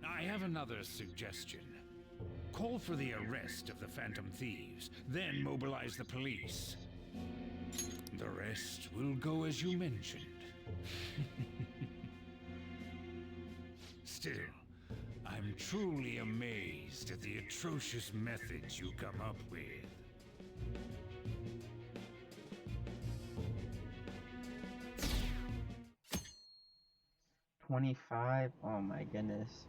I have another suggestion. Call for the arrest of the Phantom Thieves, then mobilize the police. The rest will go as you mentioned. Still, I'm truly amazed at the atrocious methods you come up with. 25? Oh my goodness.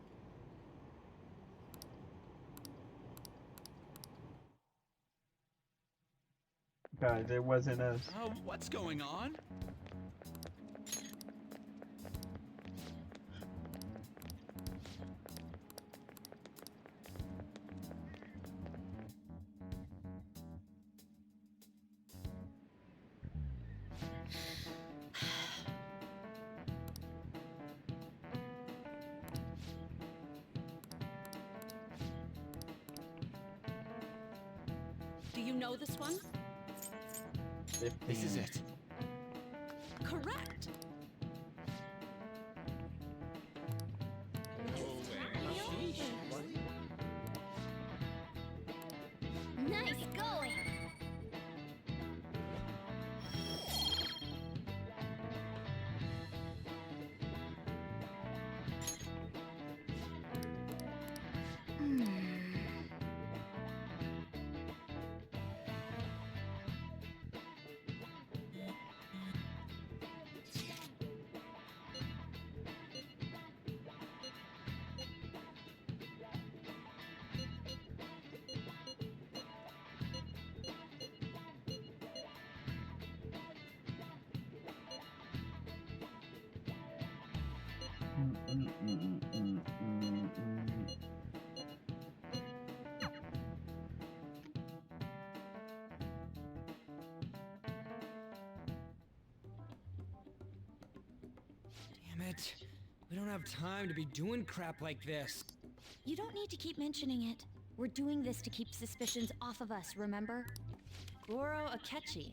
Guys, it wasn't us. What's going on? Do you know this one? 15. This is it. Correct. Nice going! Damn it. We don't have time to be doing crap like this. You don't need to keep mentioning it. We're doing this to keep suspicions off of us, remember? Goro Akechi.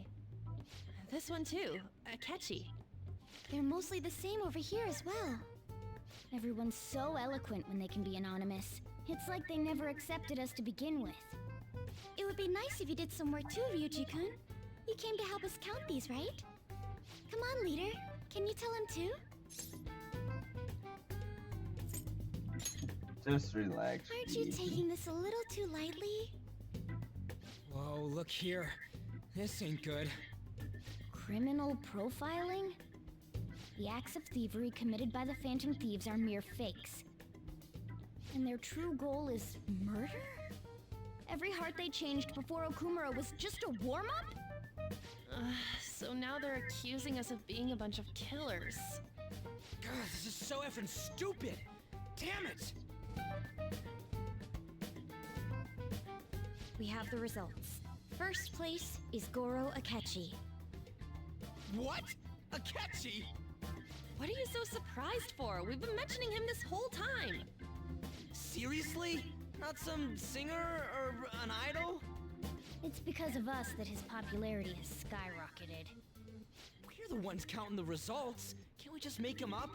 This one too, Akechi. They're mostly the same over here as well. Everyone's so eloquent when they can be anonymous. It's like they never accepted us to begin with. It would be nice if you did some work too, Ryuji-kun. You came to help us count these, right? Come on, leader. Can you tell him too? Just relax. Aren't you taking this a little too lightly? Whoa, look here. This ain't good. Criminal profiling? The acts of thievery committed by the Phantom Thieves are mere fakes. And their true goal is murder? Every heart they changed before Okumura was just a warm-up? So now they're accusing us of being a bunch of killers. God, this is so effing stupid! Damn it! We have the results. First place is Goro Akechi. What? Akechi? What are you so surprised for? We've been mentioning him this whole time. Seriously? Not some singer or an idol? It's because of us that his popularity has skyrocketed. We're the ones counting the results. Can't we just make him up?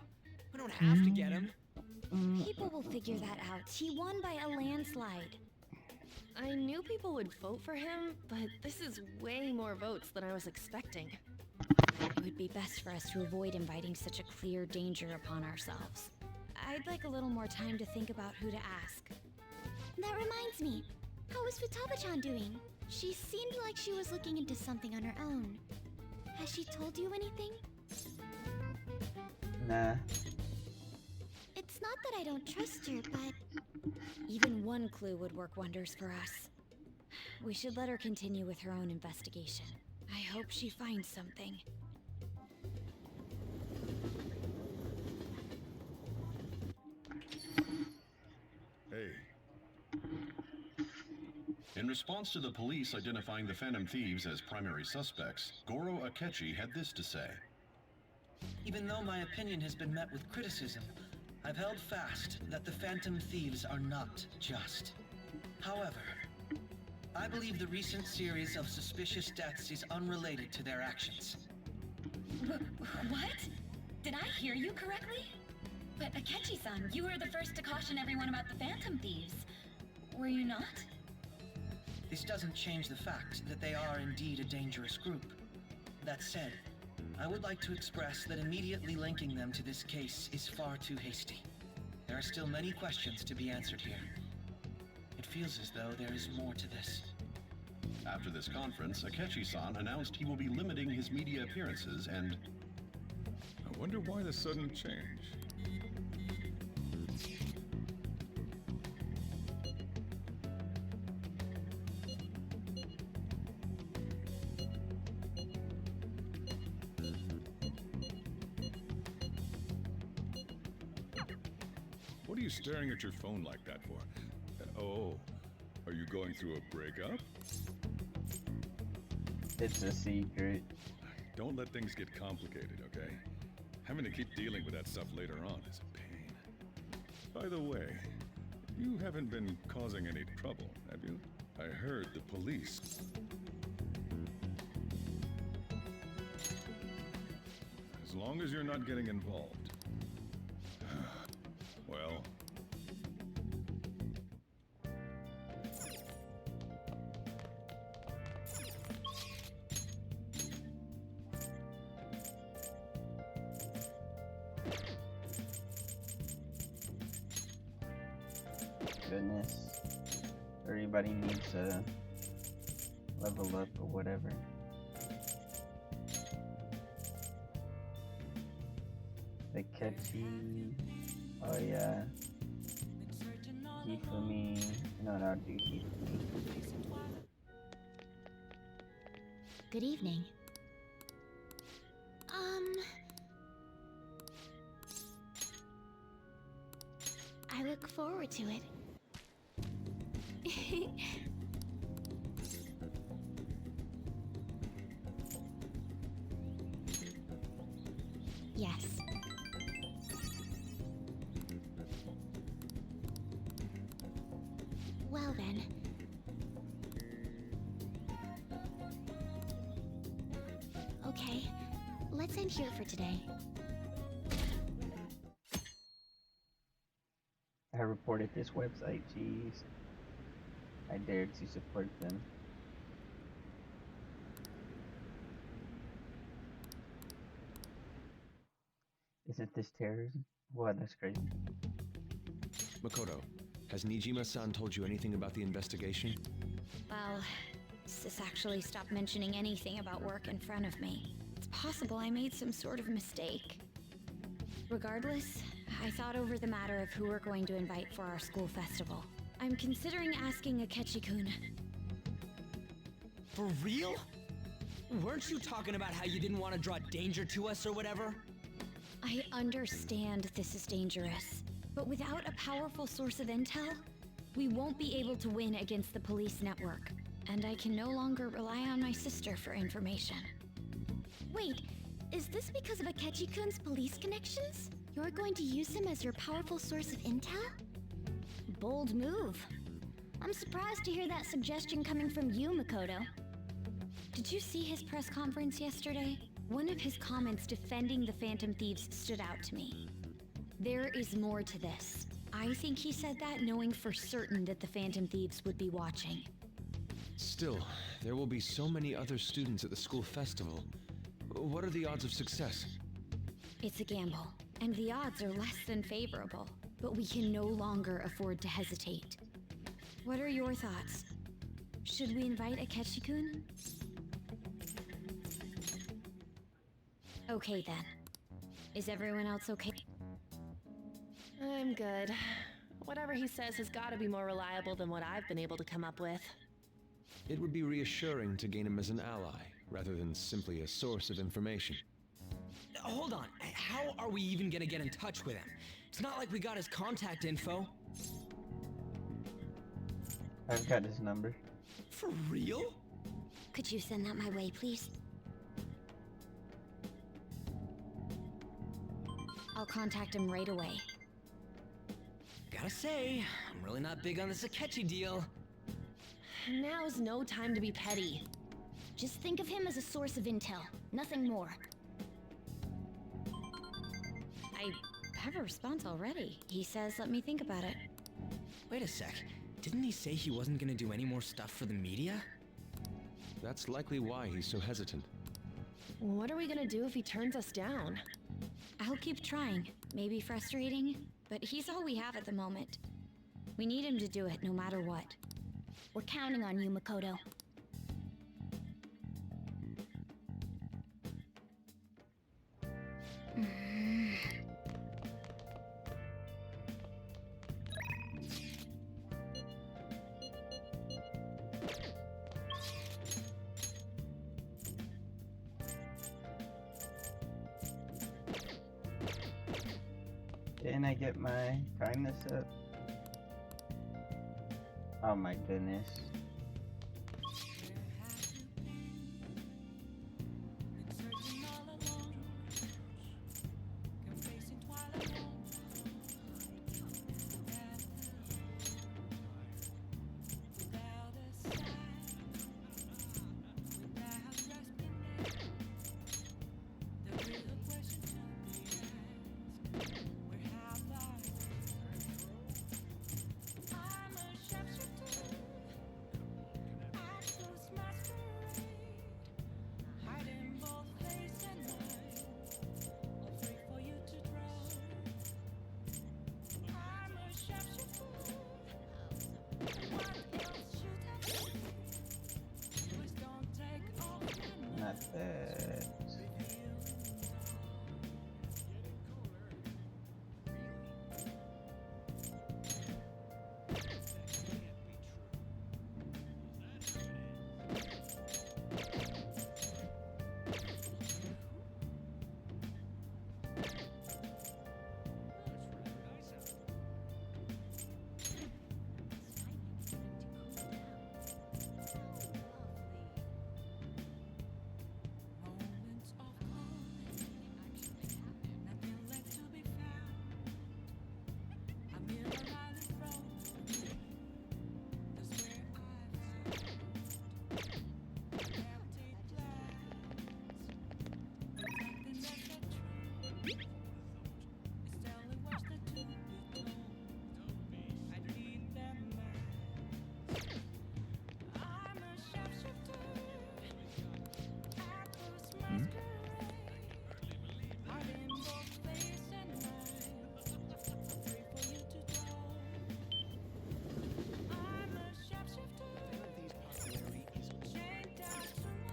We don't have to get him. People will figure that out. He won by a landslide. I knew people would vote for him, but this is way more votes than I was expecting. It would be best for us to avoid inviting such a clear danger upon ourselves. I'd like a little more time to think about who to ask. That reminds me. How is Futaba-chan doing? She seemed like she was looking into something on her own. Has she told you anything? Nah. It's not that I don't trust her, but... Even one clue would work wonders for us. We should let her continue with her own investigation. I hope she finds something. Hey. In response to the police identifying the Phantom Thieves as primary suspects, Goro Akechi had this to say. Even though my opinion has been met with criticism, I've held fast that the Phantom Thieves are not just. However, I believe the recent series of suspicious deaths is unrelated to their actions. What? Did I hear you correctly? But Akechi-san, you were the first to caution everyone about the Phantom Thieves. Were you not? This doesn't change the fact that they are indeed a dangerous group. That said, I would like to express that immediately linking them to this case is far too hasty. There are still many questions to be answered here. It feels as though there is more to this. After this conference, Akechi-san announced he will be limiting his media appearances and... I wonder why the sudden change. What are you staring at your phone like that for? Oh, are you going through a breakup? It's a secret. Don't let things get complicated, okay? Having to keep dealing with that stuff later on is a pain. By the way, you haven't been causing any trouble, have you? I heard the police. As long as you're not getting involved. Well... Goodness. Everybody needs to level up or whatever. The catchy. Oh yeah. Key for me. No, do key for me. Good evening. I look forward to it. Yes. Well then. Okay, let's end here for today. I reported this website, jeez. I dared to support them. Isn't this terrorism? What? That's crazy. Makoto, has Nijima-san told you anything about the investigation? Well, Sis actually stopped mentioning anything about work in front of me. It's possible I made some sort of mistake. Regardless, I thought over the matter of who we're going to invite for our school festival. I'm considering asking Akechi-kun. For real? Weren't you talking about how you didn't want to draw danger to us or whatever? I understand this is dangerous, but without a powerful source of intel, we won't be able to win against the police network, and I can no longer rely on my sister for information. Wait, is this because of Akechi-kun's police connections? You're going to use him as your powerful source of intel? Bold move. I'm surprised to hear that suggestion coming from you, Makoto. Did you see his press conference yesterday? One of his comments defending the Phantom Thieves stood out to me. There is more to this. I think he said that knowing for certain that the Phantom Thieves would be watching. Still, there will be so many other students at the school festival. What are the odds of success? It's a gamble, and the odds are less than favorable, but we can no longer afford to hesitate. What are your thoughts? Should we invite Akechi-kun? Okay then. Is everyone else okay? I'm good. Whatever he says has got to be more reliable than what I've been able to come up with. It would be reassuring to gain him as an ally, rather than simply a source of information. Hold on, how are we even gonna get in touch with him? It's not like we got his contact info. I've got his number. For real? Could you send that my way, please? I'll contact him right away. Gotta say, I'm really not big on this Akechi deal. Now's no time to be petty. Just think of him as a source of intel, nothing more. I have a response already. He says, let me think about it. Wait a sec. Didn't he say he wasn't gonna do any more stuff for the media? That's likely why he's so hesitant. What are we gonna do if he turns us down? I'll keep trying. Maybe frustrating, but he's all we have at the moment. We need him to do it no matter what. We're counting on you, Makoto. Didn't I get my kindness up? Oh my goodness. Not bad.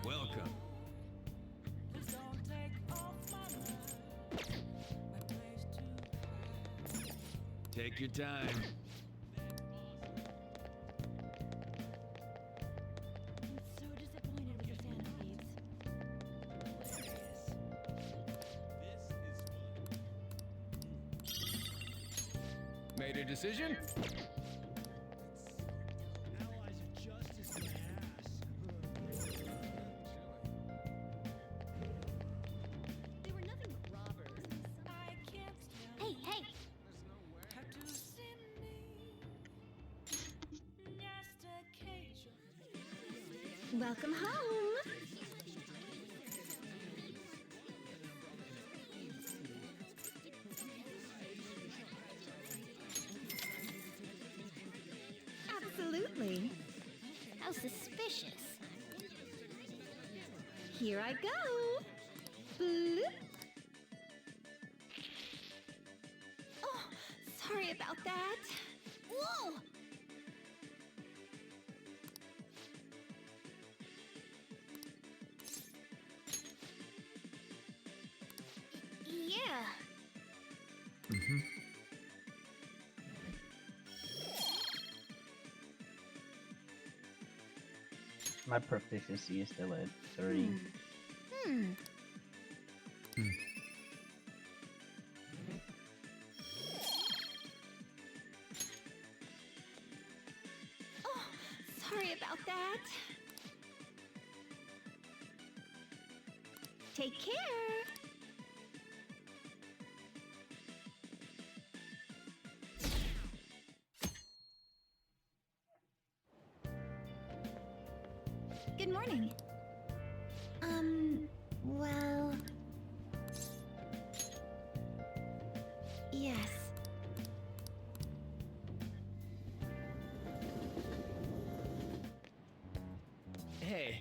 Welcome. Take your time. So disappointed with the Phantom Thieves. Made a decision? Hey, hey! Welcome home! Absolutely. How suspicious. Here I go. Bloop. Oh, sorry about that. Whoa! Yeah. Mm-hmm. My proficiency is still at 3. Oh, sorry about that. Take care. Good morning. Well... guess. Hey.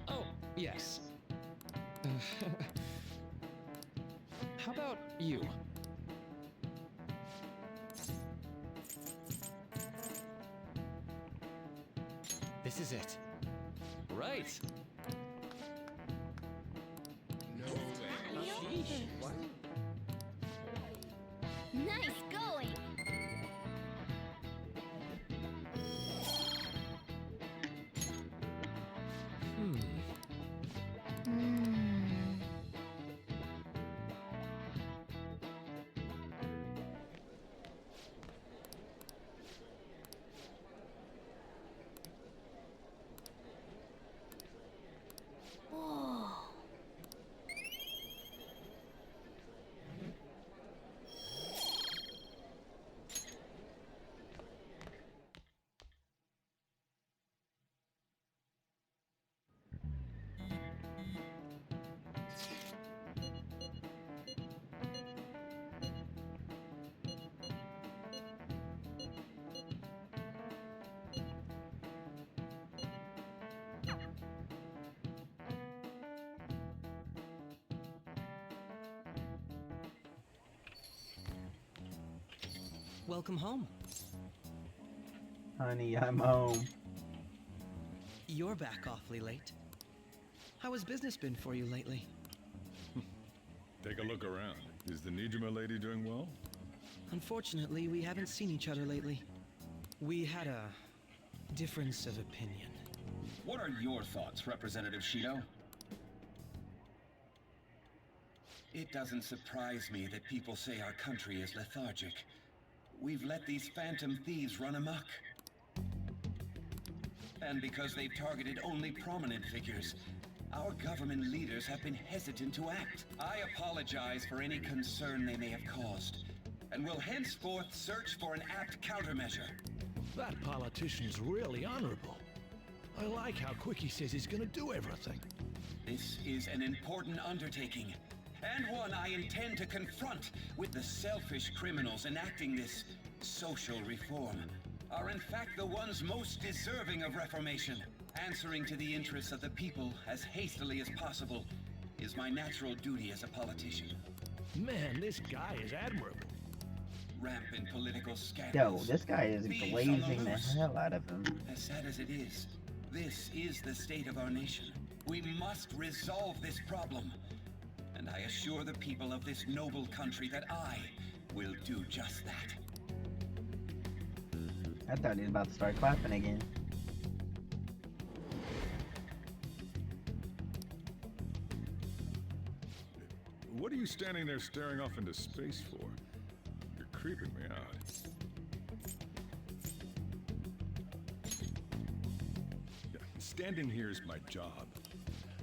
Oh, yes. How about you? This is it. Right. Nice going! Whoa. Welcome home. Honey, I'm home. You're back awfully late. How has business been for you lately? Take a look around. Is the Nijima lady doing well? Unfortunately, we haven't seen each other lately. We had a difference of opinion. What are your thoughts, Representative Shido? It doesn't surprise me that people say our country is lethargic. We've let these phantom thieves run amok. And because they've targeted only prominent figures, our government leaders have been hesitant to act. I apologize for any concern they may have caused, and will henceforth search for an apt countermeasure. That politician's really honorable. I like how quick he says he's gonna do everything. This is an important undertaking, and one I intend to confront. With the selfish criminals enacting this social reform are in fact the ones most deserving of reformation. Answering to the interests of the people as hastily as possible is my natural duty as a politician. Man, this guy is admirable. Rampant political Yo, scandals. this guy is Thieves on glazing the loose. hell out of him. As sad as it is, this is the state of our nation. We must resolve this problem. And I assure the people of this noble country that I will do just that. I thought he was about to start clapping again. What are you standing there staring off into space for? You're creeping me out. Yeah, standing here is my job.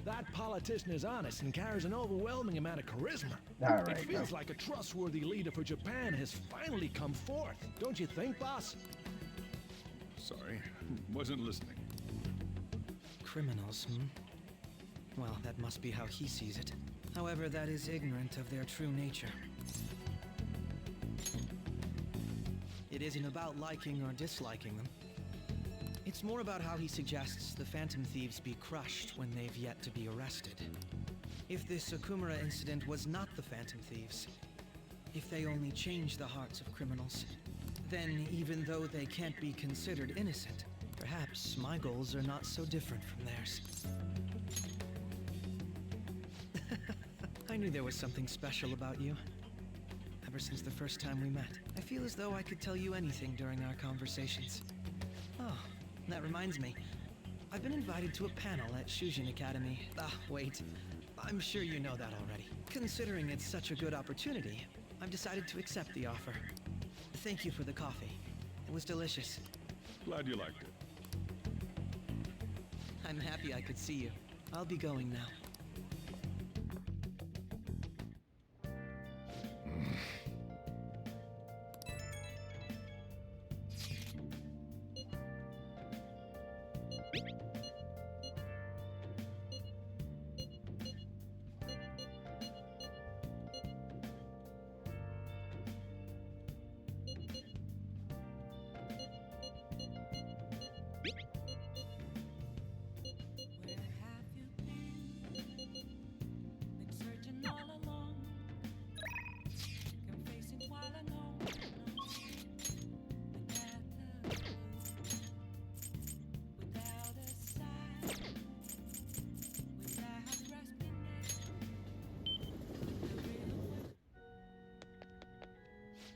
That politician is honest and carries an overwhelming amount of charisma. All right, It feels bro. like a trustworthy leader for Japan has finally come forth. Don't you think, boss? Sorry, wasn't listening. Criminals, hmm? Well, that must be how he sees it. However, that is ignorant of their true nature. It isn't about liking or disliking them. It's more about how he suggests the Phantom Thieves be crushed when they've yet to be arrested. If this Okumura incident was not the Phantom Thieves, if they only change the hearts of criminals, then even though they can't be considered innocent, perhaps my goals are not so different from theirs. I knew there was something special about you. Ever since the first time we met, I feel as though I could tell you anything during our conversations. Oh, that reminds me. I've been invited to a panel at Shujin Academy. Ah, wait. I'm sure you know that already. Considering it's such a good opportunity, I've decided to accept the offer. Thank you for the coffee. It was delicious. Glad you liked it. I'm happy I could see you. I'll be going now.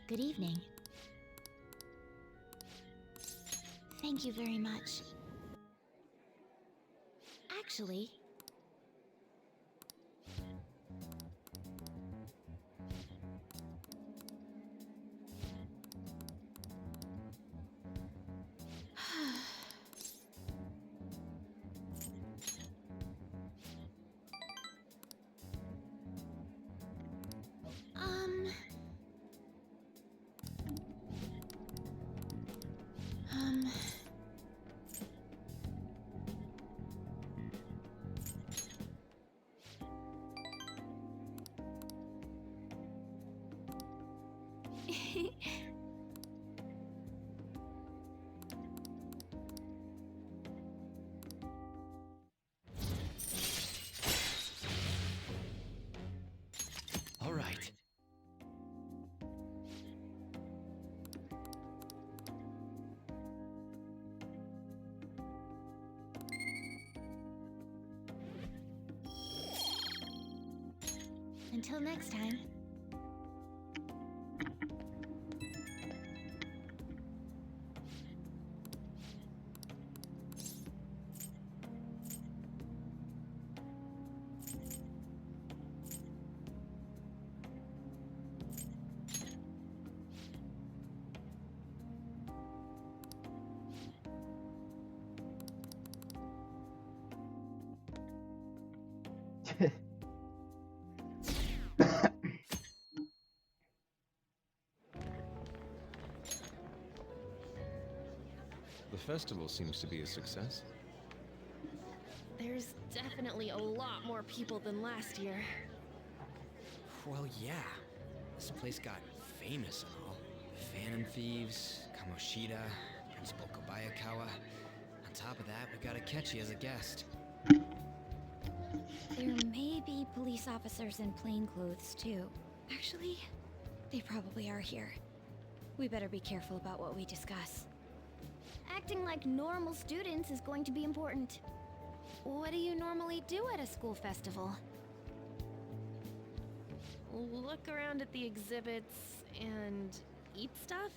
Good evening. Thank you very much. Actually... um... All right. Until next time. The festival seems to be a success. There's definitely a lot more people than last year. Well, yeah. This place got famous and all. Phantom Thieves, Kamoshida, Principal Kobayakawa. On top of that, we got Akechi as a guest. There may be police officers in plainclothes, too. Actually, they probably are here. We better be careful about what we discuss. Acting like normal students is going to be important. What do you normally do at a school festival? Look around at the exhibits and eat stuff?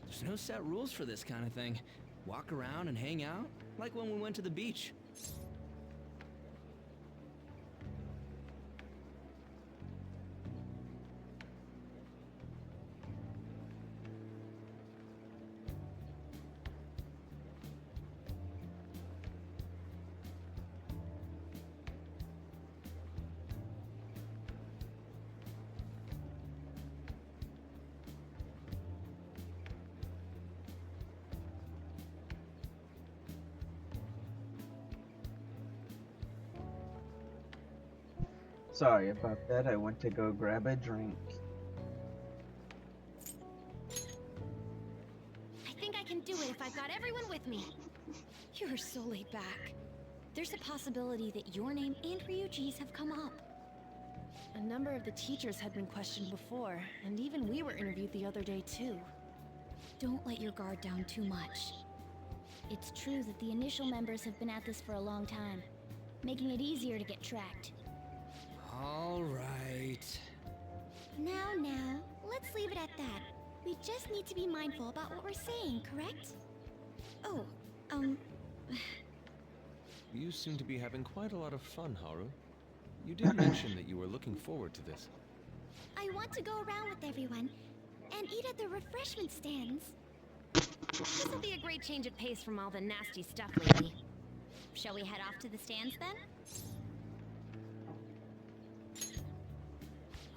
There's no set rules for this kind of thing. Walk around and hang out, like when we went to the beach. Sorry about that, I went to go grab a drink. I think I can do it if I've got everyone with me. You are so laid back. There's a possibility that your name and Ryuji's have come up. A number of the teachers had been questioned before, and even we were interviewed the other day too. Don't let your guard down too much. It's true that the initial members have been at this for a long time, making it easier to get tracked. All right. Now, let's leave it at that. We just need to be mindful about what we're saying, correct? Oh, You seem to be having quite a lot of fun, Haru. You did mention that you were looking forward to this. I want to go around with everyone and eat at the refreshment stands. This will be a great change of pace from all the nasty stuff lately. Shall we head off to the stands then?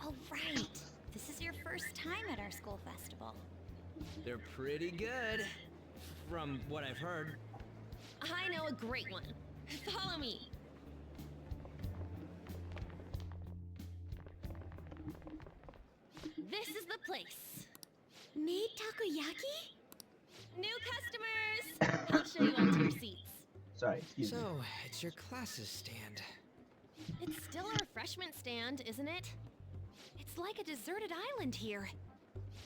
All right. This is your first time at our school festival. They're pretty good, from what I've heard. I know a great one. Follow me. This is the place. Made takoyaki? New customers! I'll show you all to your seats. Sorry, excuse me. So, it's your class's stand. It's still a refreshment stand, isn't it? It's like a deserted island here.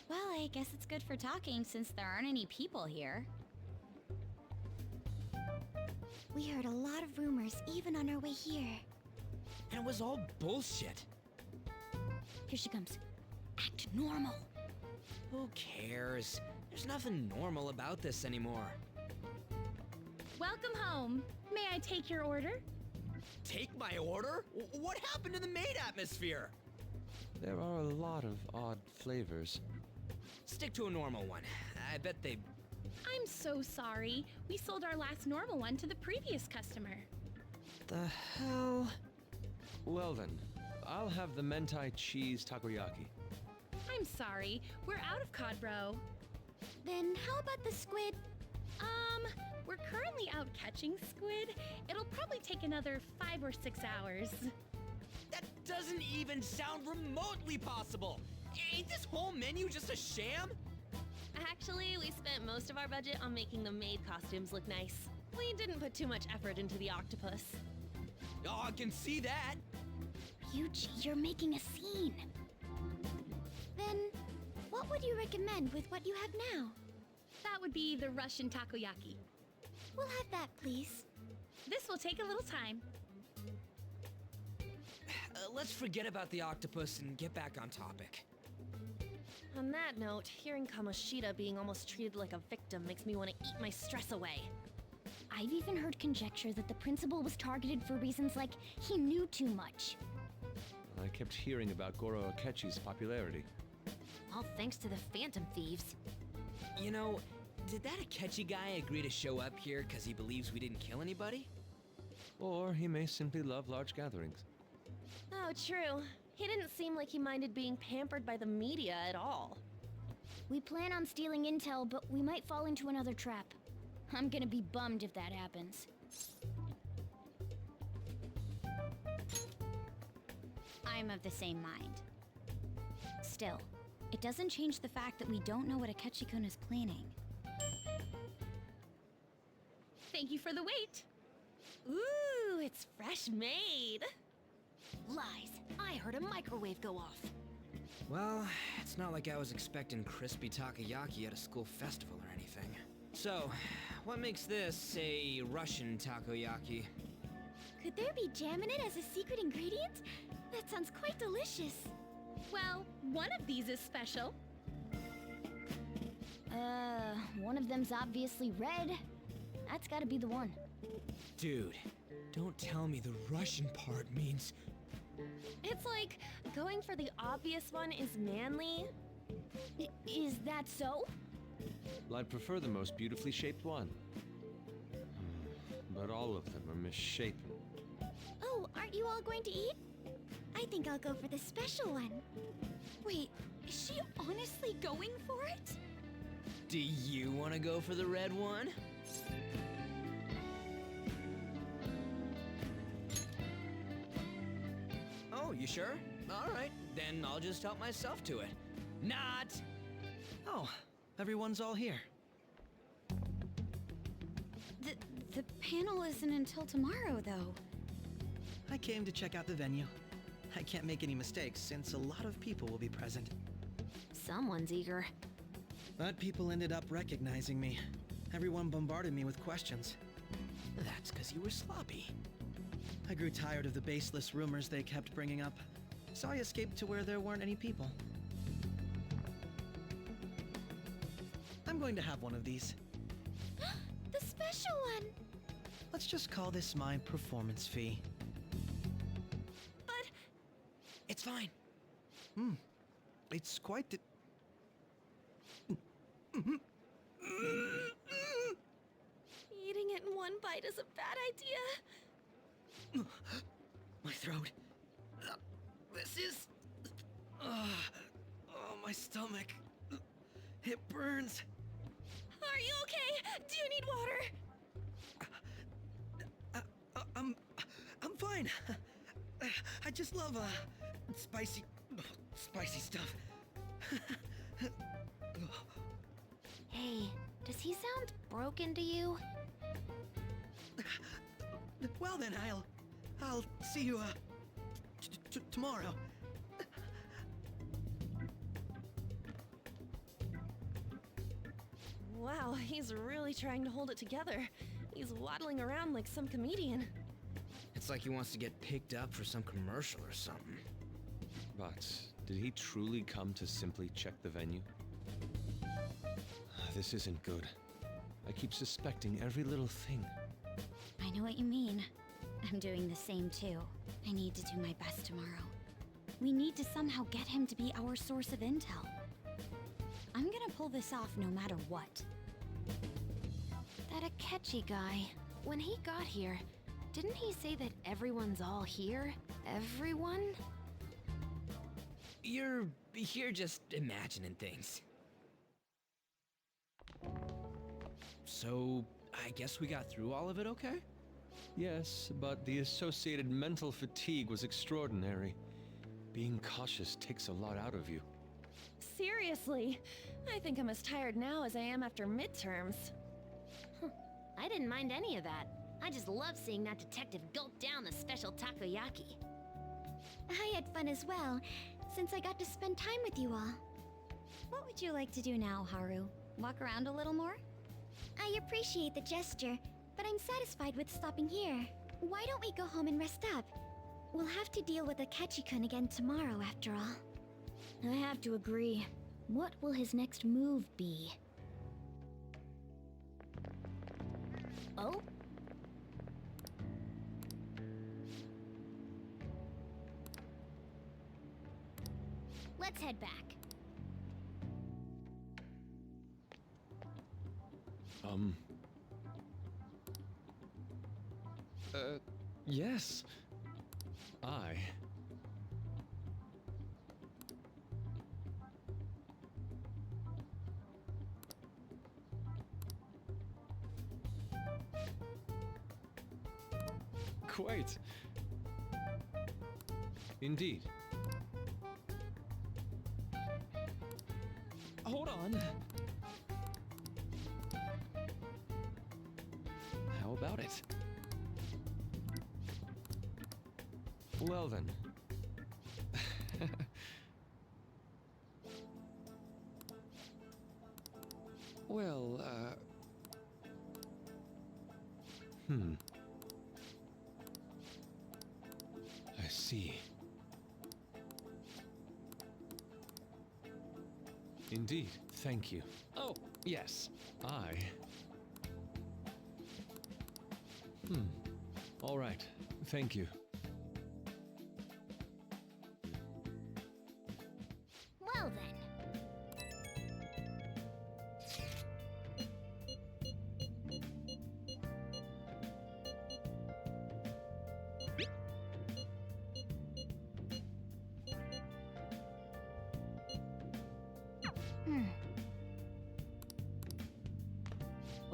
Well, I guess it's good for talking since there aren't any people here. We heard a lot of rumors even on our way here. And it was all bullshit. Here she comes. Act normal. Who cares? There's nothing normal about this anymore. Welcome home. May I take your order? Take my order? What happened to the maid atmosphere? There are a lot of odd flavors. Stick to a normal one. I bet they... I'm so sorry. We sold our last normal one to the previous customer. The hell? Well then, I'll have the mentai cheese takoyaki. I'm sorry. We're out of cod, bro. Then how about the squid? We're currently out catching squid. It'll probably take another 5 or 6 hours. That doesn't even sound remotely possible! Ain't this whole menu just a sham? Actually, we spent most of our budget on making the maid costumes look nice. We didn't put too much effort into the octopus. Oh, I can see that! Ryuji, you're making a scene. Then, what would you recommend with what you have now? That would be the Russian takoyaki. We'll have that, please. This will take a little time. Let's forget about the octopus and get back on topic. On that note, hearing Kamoshida being almost treated like a victim makes me want to eat my stress away. I've even heard conjecture that the principal was targeted for reasons like he knew too much. I kept hearing about Goro Akechi's popularity. All thanks to the Phantom Thieves. You know, did that Akechi guy agree to show up here because he believes we didn't kill anybody? Or he may simply love large gatherings. Oh, true. He didn't seem like he minded being pampered by the media at all. We plan on stealing intel, but we might fall into another trap. I'm gonna be bummed if that happens. I'm of the same mind. Still, it doesn't change the fact that we don't know what Akechi-kun is planning. Thank you for the wait. Ooh, it's fresh made. Lies. I heard a microwave go off. Well, it's not like I was expecting crispy takoyaki at a school festival or anything. So, what makes this a Russian takoyaki? Could there be jam in it as a secret ingredient? That sounds quite delicious. Well, one of these is special. One of them's obviously red. That's gotta be the one. Dude, don't tell me the Russian part means... It's like going for the obvious one is manly. Is that so? Well, I'd prefer the most beautifully shaped one. But all of them are misshapen. Oh, aren't you all going to eat? I think I'll go for the special one. Wait, is she honestly going for it? Do you want to go for the red one? Oh, you sure? Alright, then I'll just help myself to it. Not! Oh, everyone's all here. The panel isn't until tomorrow, though. I came to check out the venue. I can't make any mistakes since a lot of people will be present. Someone's eager. But people ended up recognizing me. Everyone bombarded me with questions. That's because you were sloppy. I grew tired of the baseless rumors they kept bringing up, so I escaped to where there weren't any people. I'm going to have one of these. The special one! Let's just call this my performance fee. But... It's fine. It's quite the... Eating it in one bite is a bad idea. My throat. This is... Oh, my stomach. It burns. Are you okay? Do you need water? I'm fine. I just love, spicy stuff. Hey, does he sound broken to you? Well then, I'll see you, tomorrow. Wow, he's really trying to hold it together. He's waddling around like some comedian. It's like he wants to get picked up for some commercial or something. But did he truly come to simply check the venue? This isn't good. I keep suspecting every little thing. I know what you mean. I'm doing the same too. I need to do my best tomorrow. We need to somehow get him to be our source of intel. I'm gonna pull this off no matter what. That Akechi guy, when he got here, didn't he say that everyone's all here? Everyone? You're just imagining things. So, I guess we got through all of it okay? Yes, but the associated mental fatigue was extraordinary. Being cautious takes a lot out of you. Seriously, I think I'm as tired now as I am after midterms. I didn't mind any of that. I just love seeing that detective gulp down the special takoyaki. I had fun as well, since I got to spend time with you all. What would you like to do now, Haru? Walk around a little more? I appreciate the gesture, but I'm satisfied with stopping here. Why don't we go home and rest up? We'll have to deal with Akechi-kun again tomorrow, after all. I have to agree. What will his next move be? Oh? Let's head back. Yes. I... Quite. Indeed. Hold on. How about it? Well then. Well, I see. Indeed, thank you. Oh, yes, I... All right, thank you. Well then.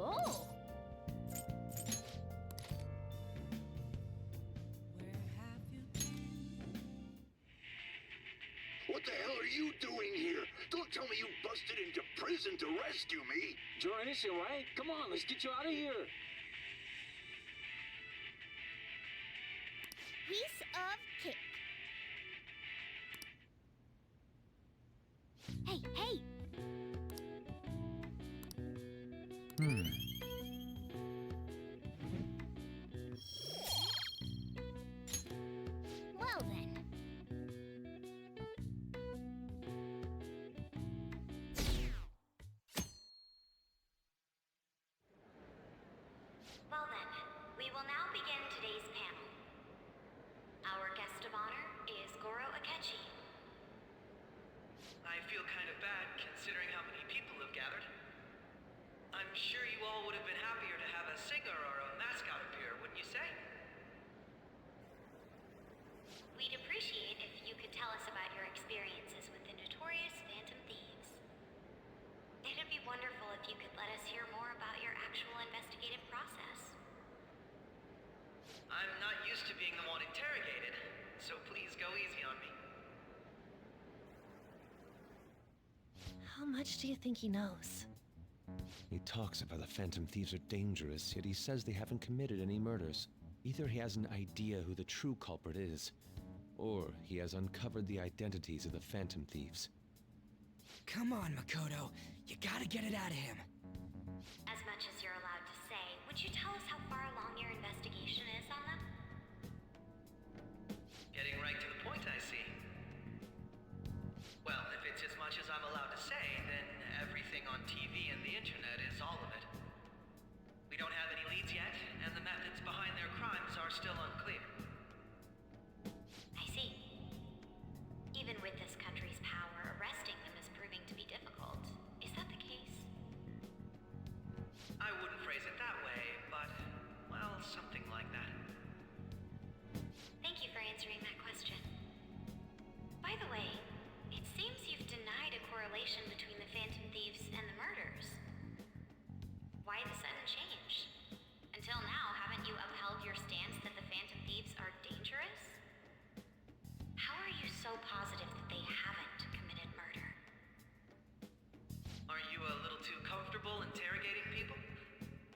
Oh! What the hell are you doing here? Don't tell me you busted into prison to rescue me. Join us, right? Come on, let's get you out of here. Piece of cake. Hey, hey! Well then. Well then, we will now begin today's panel. Our guest of honor is Goro Akechi. I feel kind of bad considering how many people have gathered. I'm sure you all would have been happier to have a singer or a mascot appear, wouldn't you say? We'd appreciate if you could tell us about your experiences with the notorious Phantom Thieves. It'd be wonderful if you could let us hear more about your actual investigative process. I'm not used to being the one interrogated, so please go easy on me. How much do you think he knows? He talks about the Phantom Thieves are dangerous, yet he says they haven't committed any murders. Either he has an idea who the true culprit is, or he has uncovered the identities of the Phantom Thieves. Come on, Makoto. You gotta get it out of him. As much as you're allowed to say, would you tell us how far along your investigation is on them? Getting right to the point, I see. Well, if it's it's as much as I'm allowed to say, then everything on TV and the internet is all of it. We don't have any leads yet, and the methods behind their crimes are still unclear. I see. Even with this country's power, arresting them is proving to be difficult. Is that the case? I wouldn't phrase it that way, but, well, something like that. Thank you for answering that question. By the way, it seems you've denied a correlation between the Phantom Thieves and the murders. Why the sudden change? Until now, haven't you upheld your stance that the Phantom Thieves are dangerous? How are you so positive that they haven't committed murder? Are you a little too comfortable interrogating people?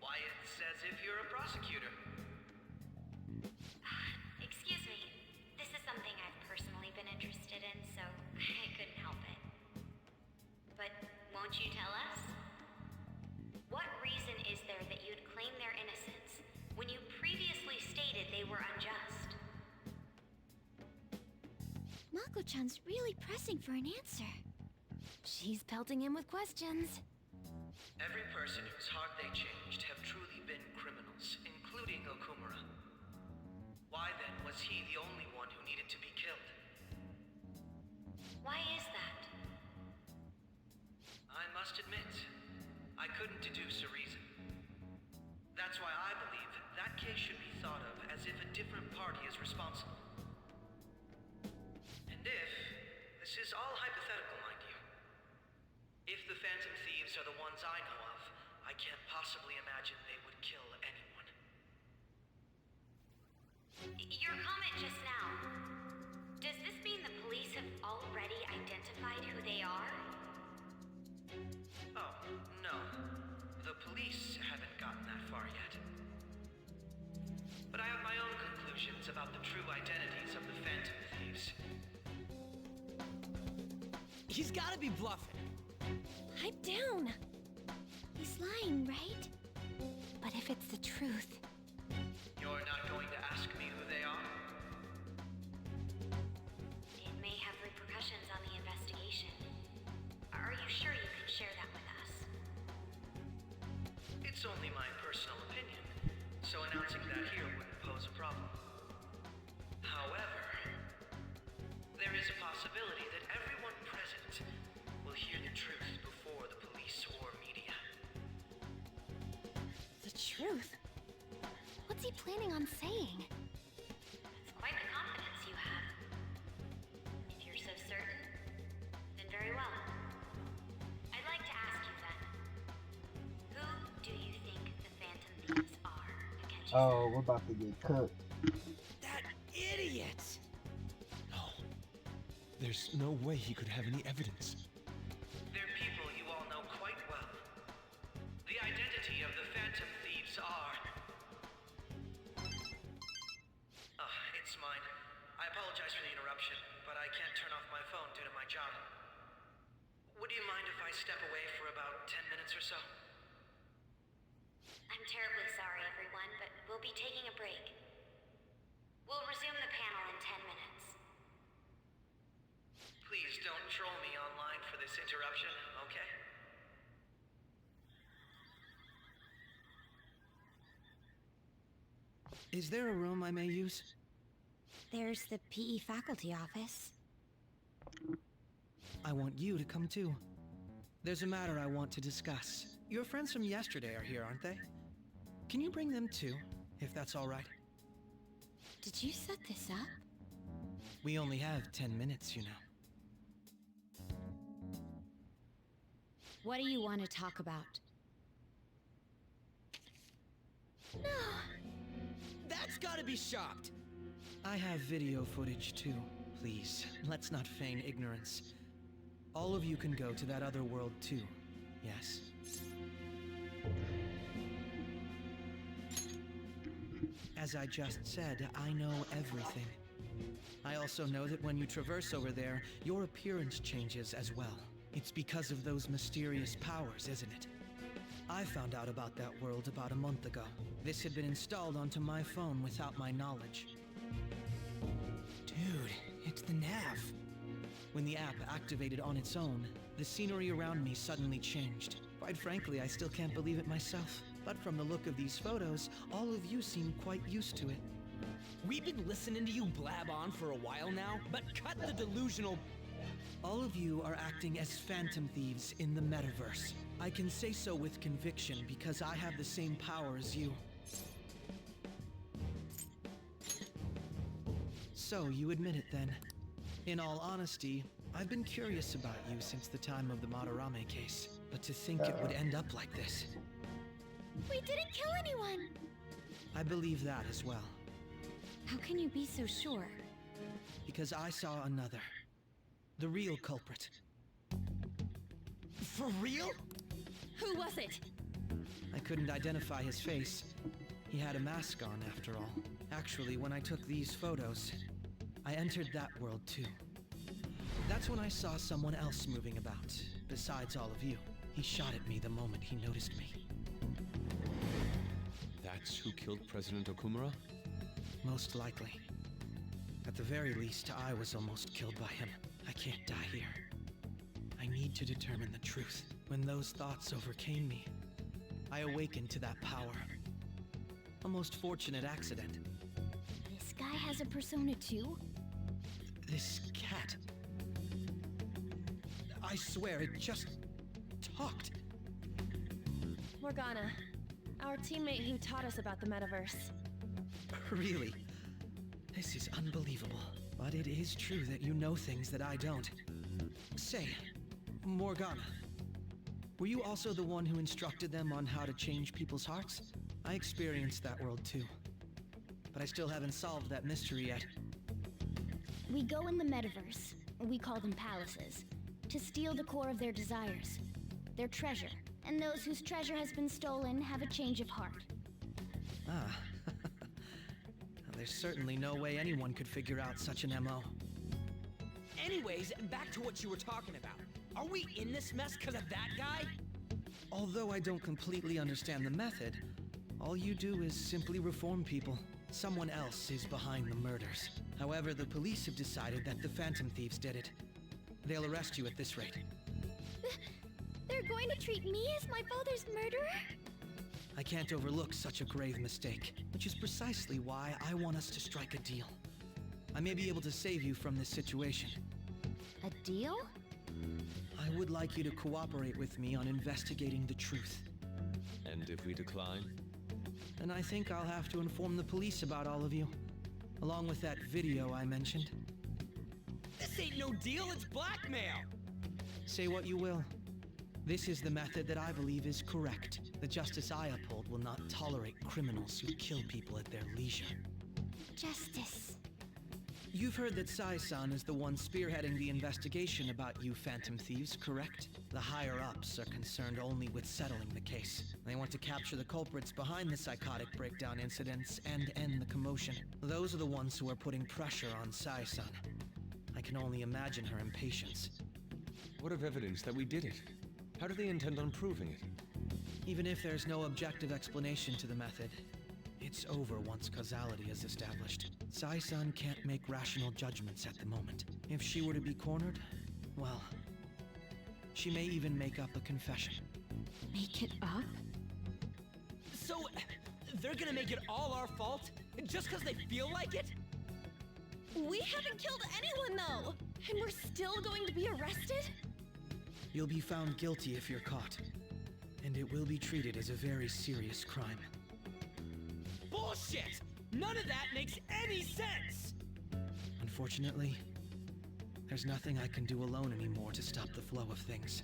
Why, it's as if you're a prosecutor. Excuse me. This is something I've personally been interested in, so I couldn't help it. But won't you tell us? What reason is there that you'd claim their innocence when you previously stated they were unjust? Mako-chan's really pressing for an answer. She's pelting him with questions. Every person whose heart they changed have truly been criminals, including Okumura. Why then was he the only one who needed to be killed? Why is that? I must admit, I couldn't deduce a reason. That's why I believe that case should be thought of as if a different party is responsible. And if, this is all hypothetical, mind you, if the Phantom Thieves are the ones I know of, I can't possibly imagine they would kill anyone. Your comment just now, does this mean the police have already identified who they are? Oh, no. The police haven't gotten that far yet. But I have my own conclusions about the true identities of the Phantom Thieves. He's gotta be bluffing. Pipe down. He's lying, right? But if it's the truth... You're not going to ask me who they are? It may have repercussions on the investigation. Are you sure you can share that with us? It's only my personal opinion, so announcing that here wouldn't pose a problem. However, there is a possibility that everyone present will hear the truth before the police or media. The truth? What's he planning on saying? It's quite the confidence you have. If you're so certain, then very well. I'd like to ask you then, who do you think the Phantom Thieves are, Akechi? Oh, we're about to get cooked. That idiot! No. There's no way he could have any evidence. They're people you all know quite well. The identity of the Phantom Thieves are... it's mine. I apologize for the interruption, but I can't turn off my phone due to my job. Would you mind if I step away for about 10 minutes or so? I'm terribly sorry, everyone, but we'll be taking a break. We'll resume the panel in 10 minutes. Please don't troll me online for this interruption, okay? Is there a room I may use? There's the PE faculty office. I want you to come too. There's a matter I want to discuss. Your friends from yesterday are here, aren't they? Can you bring them too, if that's all right? Did you set this up? We only have 10 minutes, you know. What do you want to talk about? No! That's gotta be shocked! I have video footage too. Please, let's not feign ignorance. All of you can go to that other world too, yes? As I just said, I know everything. I also know that when you traverse over there, your appearance changes as well. It's because of those mysterious powers, isn't it? I found out about that world about a month ago. This had been installed onto my phone without my knowledge. Dude, it's the nav. When the app activated on its own, the scenery around me suddenly changed. Quite frankly, I still can't believe it myself. But from the look of these photos, all of you seem quite used to it. We've been listening to you blab on for a while now, but cut the delusional... All of you are acting as phantom thieves in the metaverse. I can say so with conviction because I have the same power as you. So, you admit it then. In all honesty, I've been curious about you since the time of the Madarame case, but to think it would end up like this. We didn't kill anyone! I believe that as well. How can you be so sure? Because I saw another. The real culprit. For real? Who was it? I couldn't identify his face. He had a mask on, after all. Actually, when I took these photos, I entered that world too. That's when I saw someone else moving about, besides all of you. He shot at me the moment he noticed me. That's who killed President Okumura? Most likely. At the very least, I was almost killed by him. I can't die here. I need to determine the truth. When those thoughts overcame me, I awakened to that power. A most fortunate accident. This guy has a persona too? This cat. I swear, it just talked. Morgana, our teammate who taught us about the metaverse. Really? This is unbelievable. But it is true that you know things that I don't. Say, Morgana, were you also the one who instructed them on how to change people's hearts? I experienced that world too. But I still haven't solved that mystery yet. We go in the metaverse, we call them palaces, to steal the core of their desires, their treasure. And those whose treasure has been stolen have a change of heart. Ah. There's certainly no way anyone could figure out such an MO. Anyways, back to what you were talking about. Are we in this mess because of that guy? Although I don't completely understand the method, all you do is simply reform people. Someone else is behind the murders. However, the police have decided that the Phantom Thieves did it. They'll arrest you at this rate. They're going to treat me as my father's murderer? I can't overlook such a grave mistake, which is precisely why I want us to strike a deal. I may be able to save you from this situation. A deal? I would like you to cooperate with me on investigating the truth. And if we decline? Then I think I'll have to inform the police about all of you, along with that video I mentioned. This ain't no deal, it's blackmail! Say what you will. This is the method that I believe is correct. The justice I uphold will not tolerate criminals who kill people at their leisure. Justice. You've heard that Sai-san is the one spearheading the investigation about you Phantom Thieves, correct? The higher-ups are concerned only with settling the case. They want to capture the culprits behind the psychotic breakdown incidents and end the commotion. Those are the ones who are putting pressure on Sai-san. I can only imagine her impatience. What of evidence that we did it? How do they intend on proving it? Even if there's no objective explanation to the method, it's over once causality is established. Sai-san can't make rational judgments at the moment. If she were to be cornered, well, she may even make up a confession. Make it up? So, they're gonna make it all our fault? Just because they feel like it? We haven't killed anyone though! And we're still going to be arrested? You'll be found guilty if you're caught, and it will be treated as a very serious crime. Bullshit! None of that makes any sense! Unfortunately, there's nothing I can do alone anymore to stop the flow of things.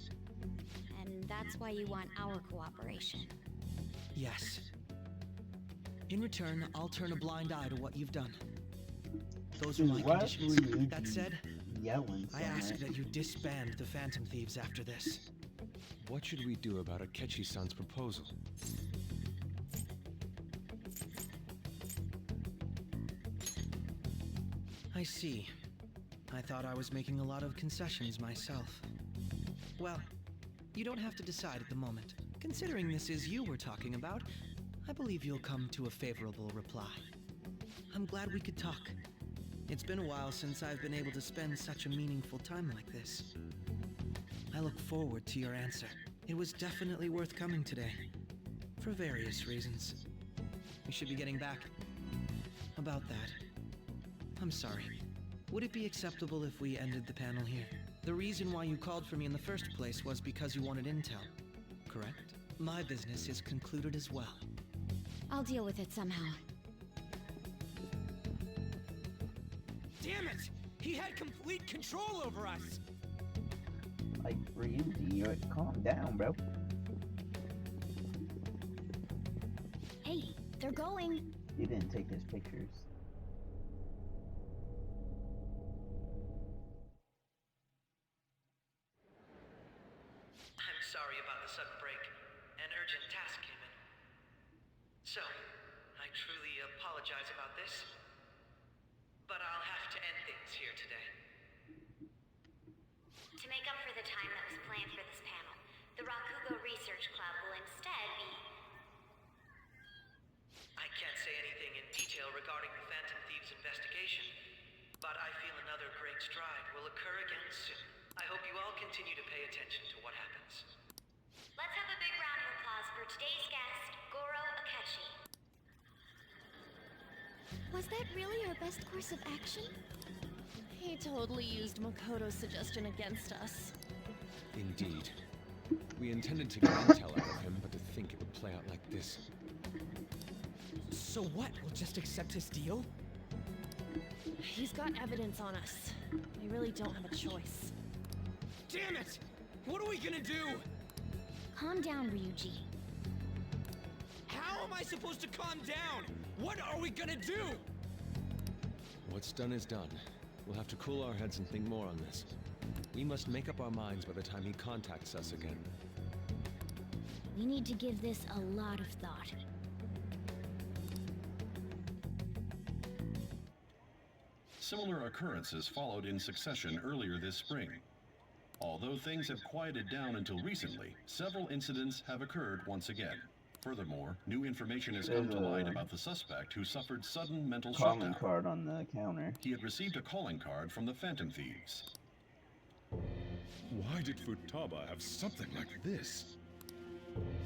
And that's why you want our cooperation. Yes. In return, I'll turn a blind eye to what you've done. Those are my conditions. That said, I ask that you disband the Phantom Thieves after this. What should we do about Akechi-san's proposal? I see. I thought I was making a lot of concessions myself. Well, you don't have to decide at the moment. Considering this is you we're talking about, I believe you'll come to a favorable reply. I'm glad we could talk. It's been a while since I've been able to spend such a meaningful time like this. I look forward to your answer. It was definitely worth coming today, for various reasons. We should be getting back. About that, I'm sorry. Would it be acceptable if we ended the panel here? The reason why you called for me in the first place was because you wanted intel, correct? My business is concluded as well. I'll deal with it somehow. Damn it! He had complete control over us! Like, Ryuji, calm down, bro. Hey, they're going. He didn't take his pictures. I'm sorry about the sudden break. An urgent task came in. So, I truly apologize about this, but I'll have to end things here today. To make up for the time that was planned for this panel, the Rakugo Research Club will instead be... I can't say anything in detail regarding the Phantom Thieves investigation, but I feel another great stride will occur again soon. I hope you all continue to pay attention to what happens. Let's have a big round of applause for today's guest, Goro Akechi. Was that really our best course of action? He totally used Makoto's suggestion against us. Indeed. We intended to get intel out of him, but to think it would play out like this. So what? We'll just accept his deal? He's got evidence on us. We really don't have a choice. Damn it! What are we gonna do? Calm down, Ryuji. How am I supposed to calm down? What are we gonna do? What's done is done. We'll have to cool our heads and think more on this. We must make up our minds by the time he contacts us again. We need to give this a lot of thought. Similar occurrences followed in succession earlier this spring. Although things have quieted down until recently, several incidents have occurred once again. Furthermore, new information has come to light about the suspect who suffered sudden mental Calling shutdown. card on the counter. He had received a calling card from the Phantom Thieves. Why did Futaba have something like this?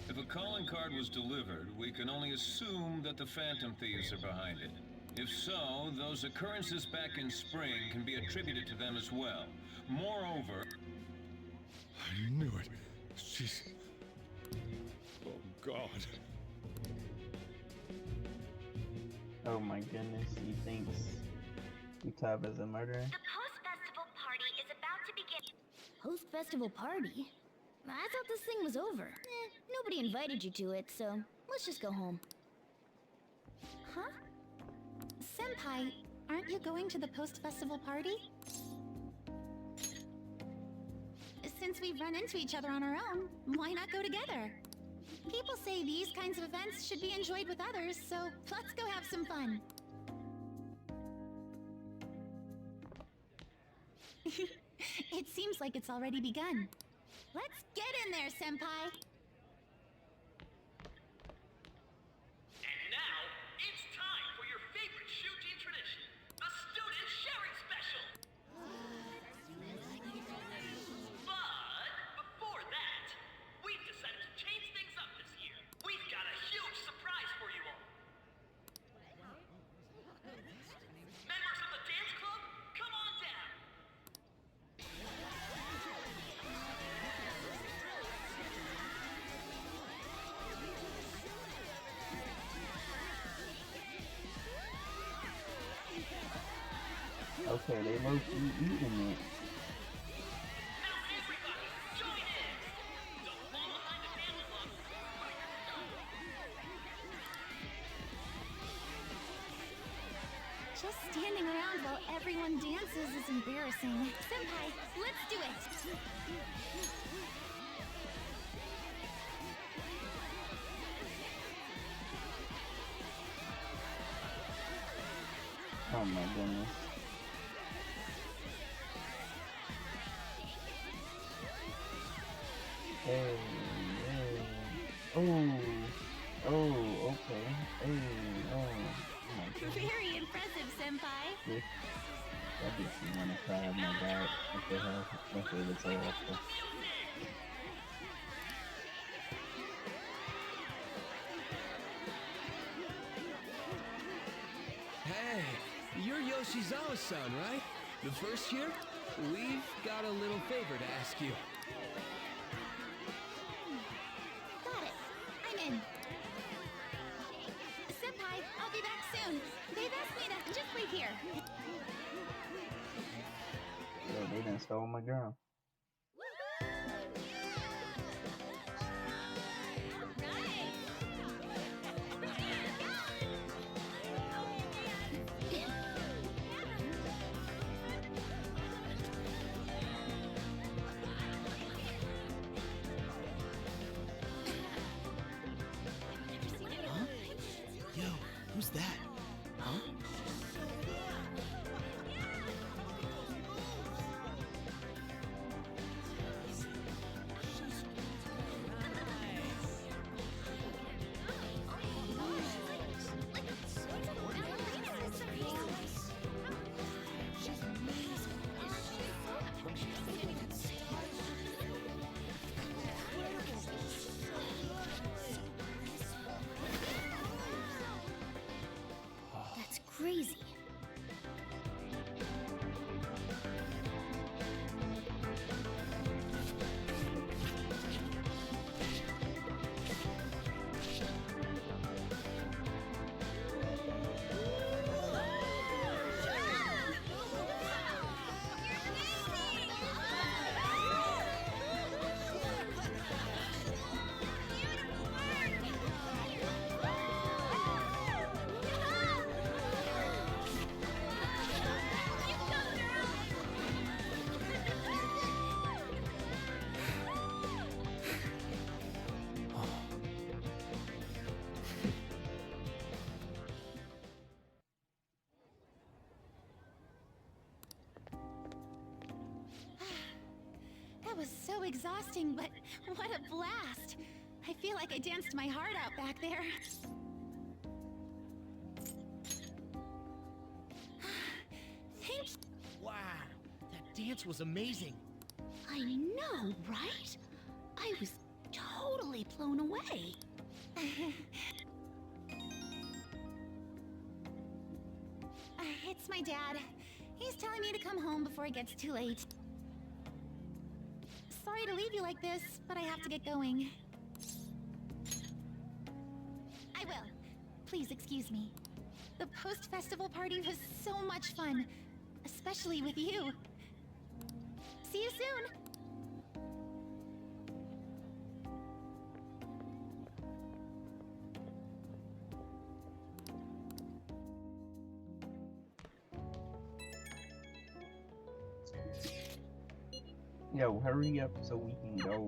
If a calling card was delivered, we can only assume that the Phantom Thieves are behind it. If so, those occurrences back in spring can be attributed to them as well. Moreover... I knew it. She's... Oh, God. Oh my goodness, he thinks Futaba's a murderer? The post-festival party is about to begin. Post-festival party? I thought this thing was over. Nobody invited you to it, so let's just go home. Huh? Senpai, aren't you going to the post-festival party? Since we've run into each other on our own, why not go together? People say these kinds of events should be enjoyed with others, so let's go have some fun. It seems like it's already begun. Let's get in there, Senpai! And now, it's time for your favorite Shuji tradition, the Student Sharing Special! But before that, we've decided to change things up this year. We've got a huge surprise for you all. Members of the dance club, come on down! Okay, they low-key eating it. Just standing around while everyone dances is embarrassing. Senpai, let's do it! Oh my goodness. Hey, hey. Oh, okay. Hey, oh. Very impressive, Senpai. That makes me want to cry on my back if it was so awful. Hey, you're Yoshizawa-san, right? The first year? We've got a little favor to ask you. Got it. I'm in. Senpai, I'll be back soon. They've asked me to just wait here. Yo, they done stole my girl. Huh? Yo, who's that? Huh? That's crazy. That was so exhausting, but what a blast! I feel like I danced my heart out back there. Thank you. Wow, that dance was amazing. I know, right? I was totally blown away. It's my dad. He's telling me to come home before it gets too late. Sorry to leave you like this, but I have to get going. I will. Please excuse me. The post-festival party was so much fun, especially with you. See you soon! Yo, hurry up so we can go.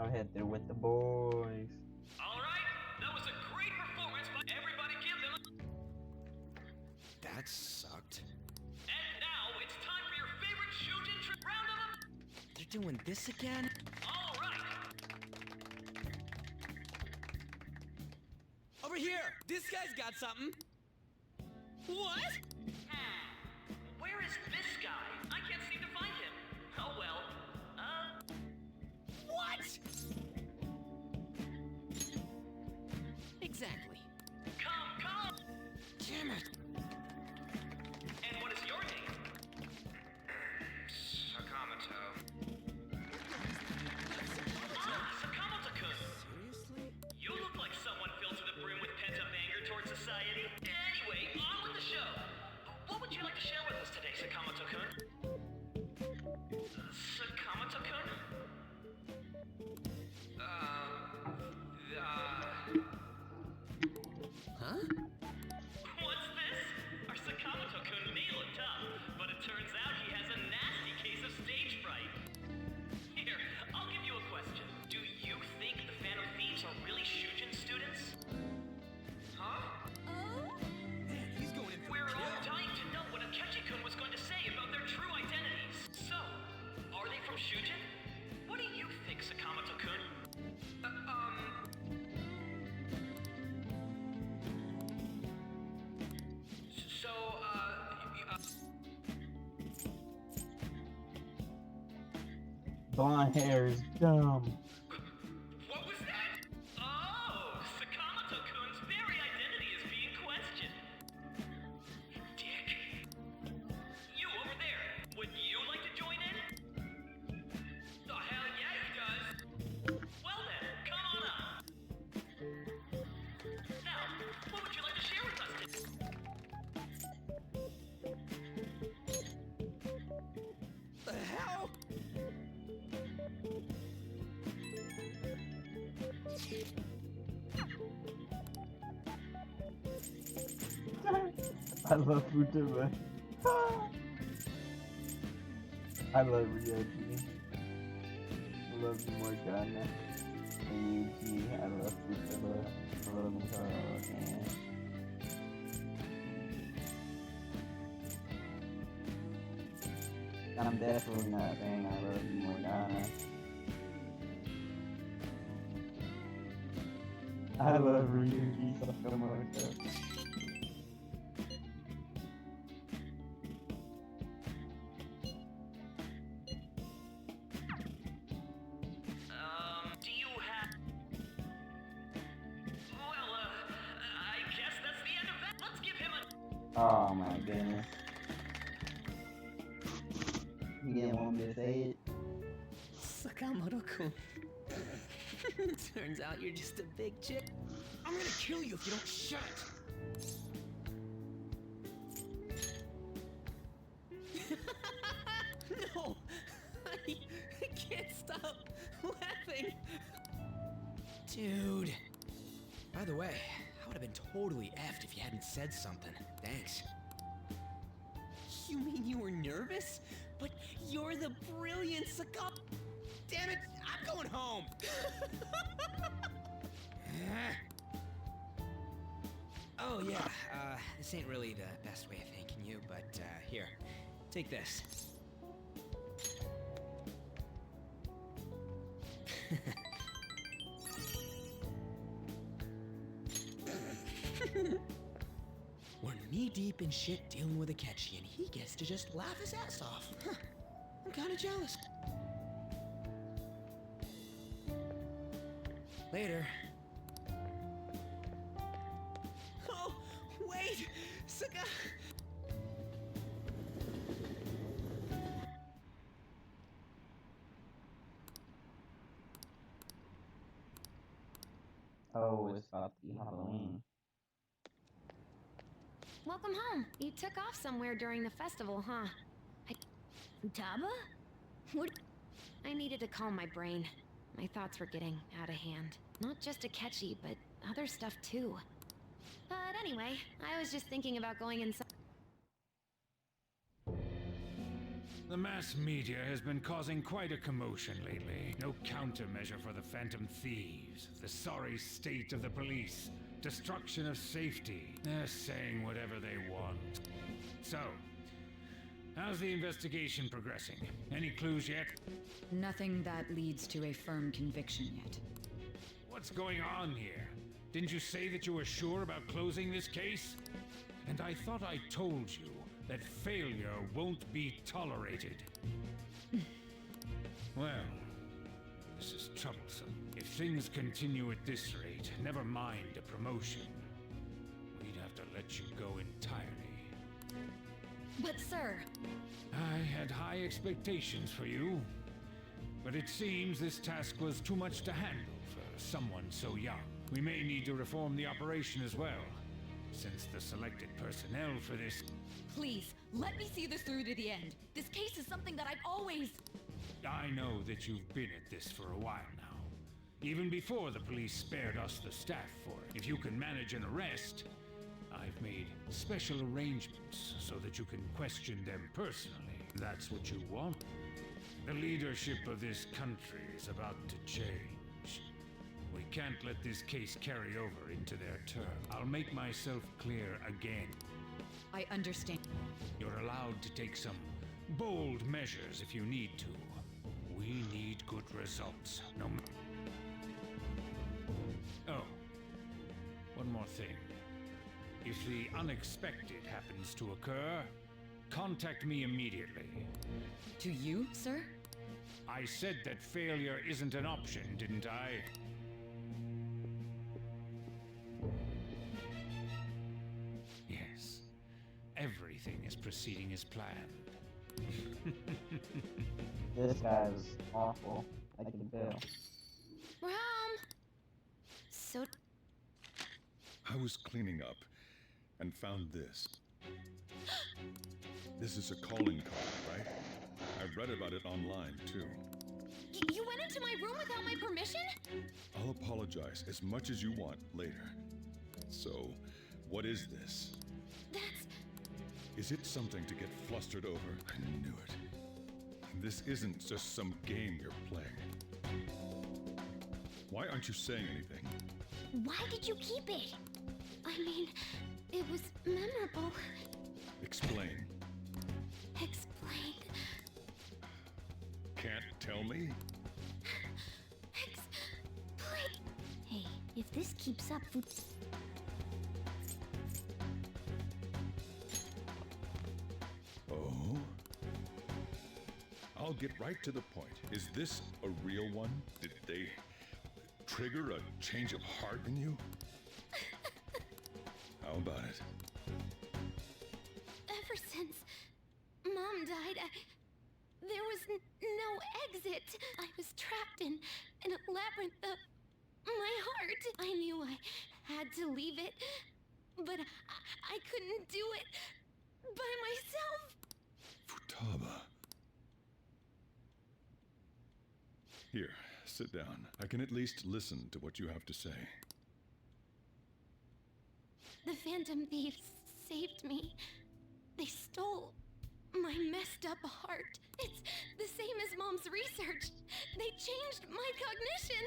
I'll head there with the boys. Alright, that was a great performance, but everybody give them That sucked. And now it's time for your favorite Shujin round of them. They're doing this again? Alright. Over here! This guy's got something! What? Where is this guy? I can't seem to find him. Oh well. What? Exactly. Come! Damn it! And what is your name? Sakamoto. Sakamoto-kun. Seriously? You look like someone filled to the brim with pent-up anger towards society. Anyway, on with the show. What would you like to share with us today, Sakamoto-kun? Blonde hair is dumb. What was that? Oh, Sakamoto-kun's very identity is being questioned. Dick. You over there, would you like to join in? The hell yeah, he does. Well then, come on up. Now, what would you like to share with us today? The hell? I love Futaba. I love Ryoji. I love Morgana. And Yuji. I love Futaba. I love Mikaro. And I'm definitely not saying I love Morgana. I love Ryuji Sakamoto. Do you have... Well, I guess that's the end of that. Let's give him a... Oh my goodness. You didn't want me to say it? Sakamoto-kun. Turns out you're just a big chick. I'm gonna kill you if you don't shut it. No! I can't stop laughing. Dude. By the way, I would have been totally effed if you hadn't said something. Thanks. You mean you were nervous? But you're the brilliant Sakam... Damn it! I'm going home! Oh yeah, this ain't really the best way of thanking you, but here, take this. We're knee-deep in shit dealing with Akechi, and he gets to just laugh his ass off. Huh. I'm kinda jealous. Later. Oh, wait! Saka... Oh, it's about to be Halloween. Welcome home. You took off somewhere during the festival, huh? Futaba? What? I needed to calm my brain. My thoughts were getting out of hand. Not just Akechi, but other stuff too. But anyway, I was just thinking about going inside. The mass media has been causing quite a commotion lately. No countermeasure for the Phantom Thieves, the sorry state of the police, destruction of safety. They're saying whatever they want. So, how's the investigation progressing? Any clues yet? Nothing that leads to a firm conviction yet. What's going on here? Didn't you say that you were sure about closing this case? And I thought I told you that failure won't be tolerated. Well, this is troublesome. If things continue at this rate, never mind a promotion. We'd have to let you go entirely. But sir... I had high expectations for you. But it seems this task was too much to handle for someone so young. We may need to reform the operation as well, since the selected personnel for this... Please, let me see this through to the end. This case is something that I've always... I know that you've been at this for a while now. Even before the police spared us the staff for it. If you can manage an arrest, I've made special arrangements so that you can question them personally. That's what you want. The leadership of this country is about to change. We can't let this case carry over into their term. I'll make myself clear again. I understand. You're allowed to take some bold measures if you need to. We need good results. No. Oh, one more thing. If the unexpected happens to occur, contact me immediately. To you, sir? I said that failure isn't an option, didn't I? Yes. Everything is proceeding as planned. This guy's awful. I can tell. Rom! So... I was cleaning up and found this. This is a calling card, right? I read about it online, too. You went into my room without my permission? I'll apologize as much as you want later. So, what is this? That's... Is it something to get flustered over? I knew it. This isn't just some game you're playing. Why aren't you saying anything? Why did you keep it? I mean, it was memorable. Explain. Explain. Can't tell me? Explain. Hey, if this keeps up, Oh? I'll get right to the point. Is this a real one? Did they trigger a change of heart in you? How about it? Ever since Mom died, there was no exit. I was trapped in a labyrinth of my heart. I knew I had to leave it, but I couldn't do it by myself. Futaba. Here, sit down. I can at least listen to what you have to say. The Phantom Thieves saved me. They stole my messed up heart. It's the same as Mom's research. They changed my cognition.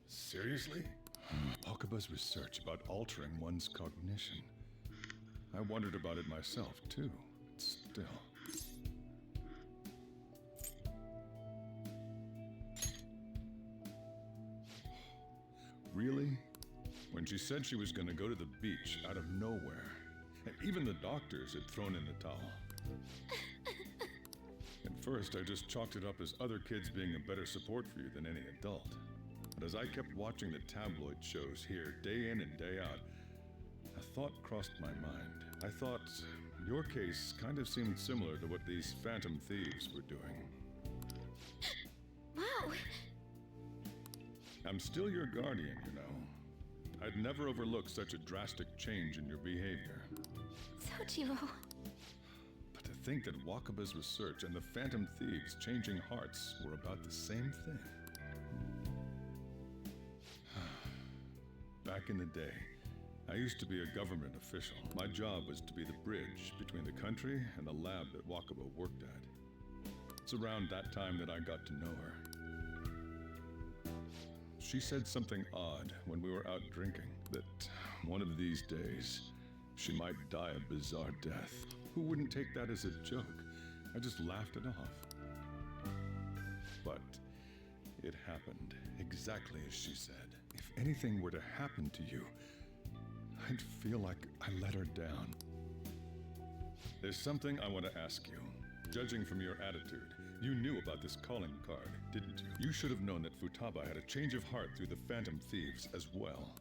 Seriously? Okaba's research about altering one's cognition. I wondered about it myself, too. Still. Really? When she said she was going to go to the beach out of nowhere, and even the doctors had thrown in the towel. At first, I just chalked it up as other kids being a better support for you than any adult. But as I kept watching the tabloid shows here, day in and day out, a thought crossed my mind. I thought your case kind of seemed similar to what these Phantom Thieves were doing. Wow. I'm still your guardian, you know. I'd never overlook such a drastic change in your behavior. Sojiro. But to think that Wakaba's research and the Phantom Thieves changing hearts were about the same thing. Back in the day, I used to be a government official. My job was to be the bridge between the country and the lab that Wakaba worked at. It's around that time that I got to know her. She said something odd when we were out drinking, that one of these days, she might die a bizarre death. Who wouldn't take that as a joke? I just laughed it off. But it happened exactly as she said. If anything were to happen to you, I'd feel like I let her down. There's something I want to ask you. Judging from your attitude, you knew about this calling card, didn't you? You should have known that Futaba had a change of heart through the Phantom Thieves as well.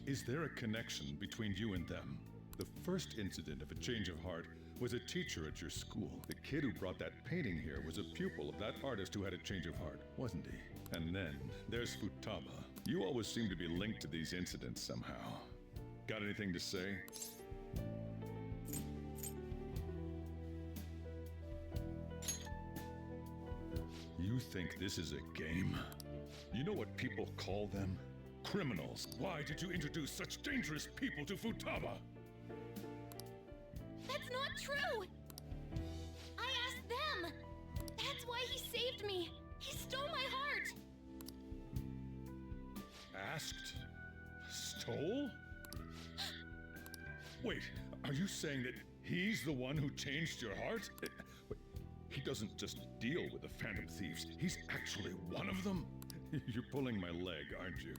Is there a connection between you and them? The first incident of a change of heart was a teacher at your school. The kid who brought that painting here was a pupil of that artist who had a change of heart, wasn't he? And then there's Futaba. You always seem to be linked to these incidents somehow. Got anything to say? You think this is a game? You know what people call them? Criminals. Why did you introduce such dangerous people to Futaba? That's not true! I asked them! That's why he saved me! He stole my heart! Asked? Stole? Wait, are you saying that he's the one who changed your heart? He doesn't just deal with the Phantom Thieves. He's actually one of them? You're pulling my leg, aren't you?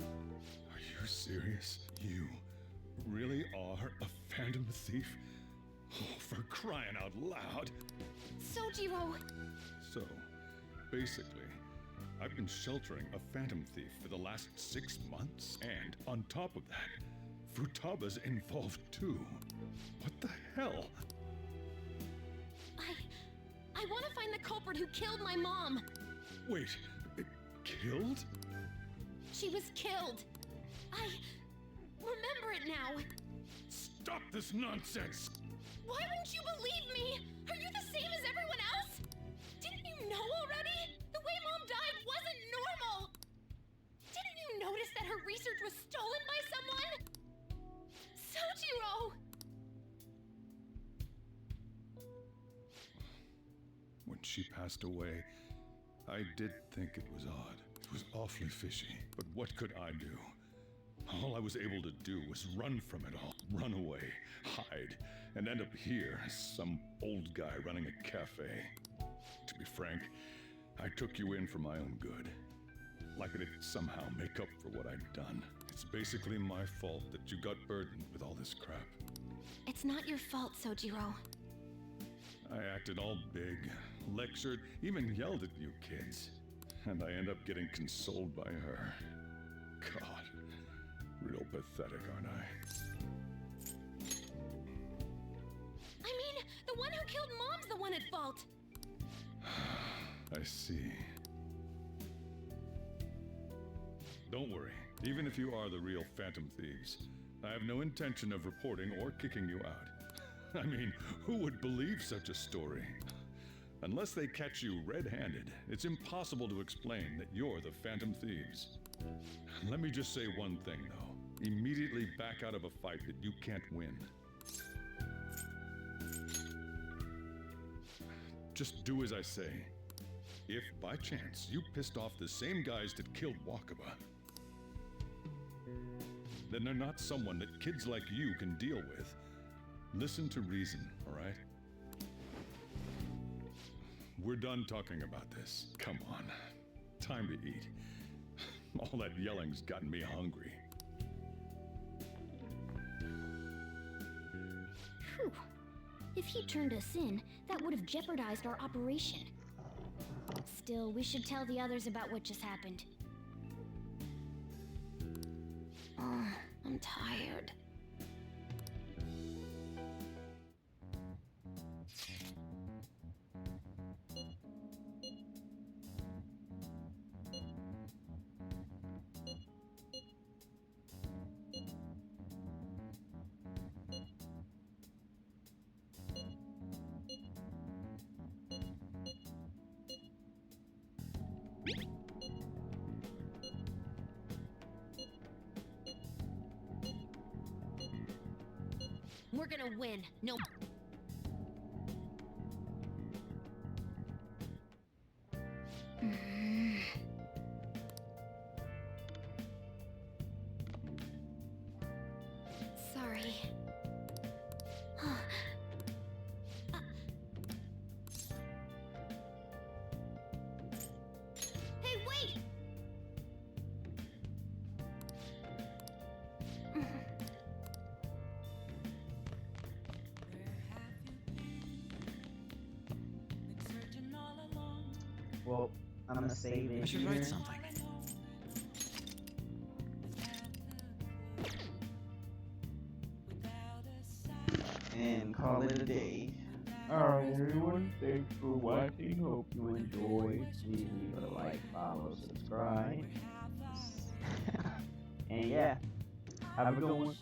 Are you serious? You, really are a phantom thief? Oh, for crying out loud! Sojiro! So, basically, I've been sheltering a phantom thief for the last 6 months, and on top of that, Futaba's involved too. What the hell? I want to find the culprit who killed my mom. Wait, killed? She was killed. I remember it now. Stop this nonsense! Why won't you believe me? Are you the same as everyone else? Didn't you know already? The way Mom died wasn't normal. Didn't you notice that her research was stolen by someone? Sojiro! When she passed away, I did think it was odd. It was awfully fishy. But what could I do? All I was able to do was run from it all. Run away, hide, and end up here as some old guy running a cafe. To be frank, I took you in for my own good. Like I did somehow make up for what I'd done. It's basically my fault that you got burdened with all this crap. It's not your fault, Sojiro. I acted all big, lectured, even yelled at you kids. And I end up getting consoled by her. God, real pathetic, aren't I? I mean, the one who killed Mom's the one at fault. I see. Don't worry. Even if you are the real Phantom Thieves, I have no intention of reporting or kicking you out. I mean, who would believe such a story? Unless they catch you red-handed, it's impossible to explain that you're the Phantom Thieves. Let me just say one thing, though. Immediately back out of a fight that you can't win. Just do as I say. If, by chance, you pissed off the same guys that killed Wakaba, then they're not someone that kids like you can deal with. Listen to reason, all right? We're done talking about this. Come on. Time to eat. All that yelling's gotten me hungry. Phew. If he turned us in, that would have jeopardized our operation. Still, we should tell the others about what just happened. I'm tired. We're gonna win. No. Sorry. Hey, wait! Well, I'm gonna save it. I should here write something. And call it a day. Alright, everyone. Thanks for watching. Hope you enjoyed. Please leave a like, follow, subscribe. And yeah, have a good one.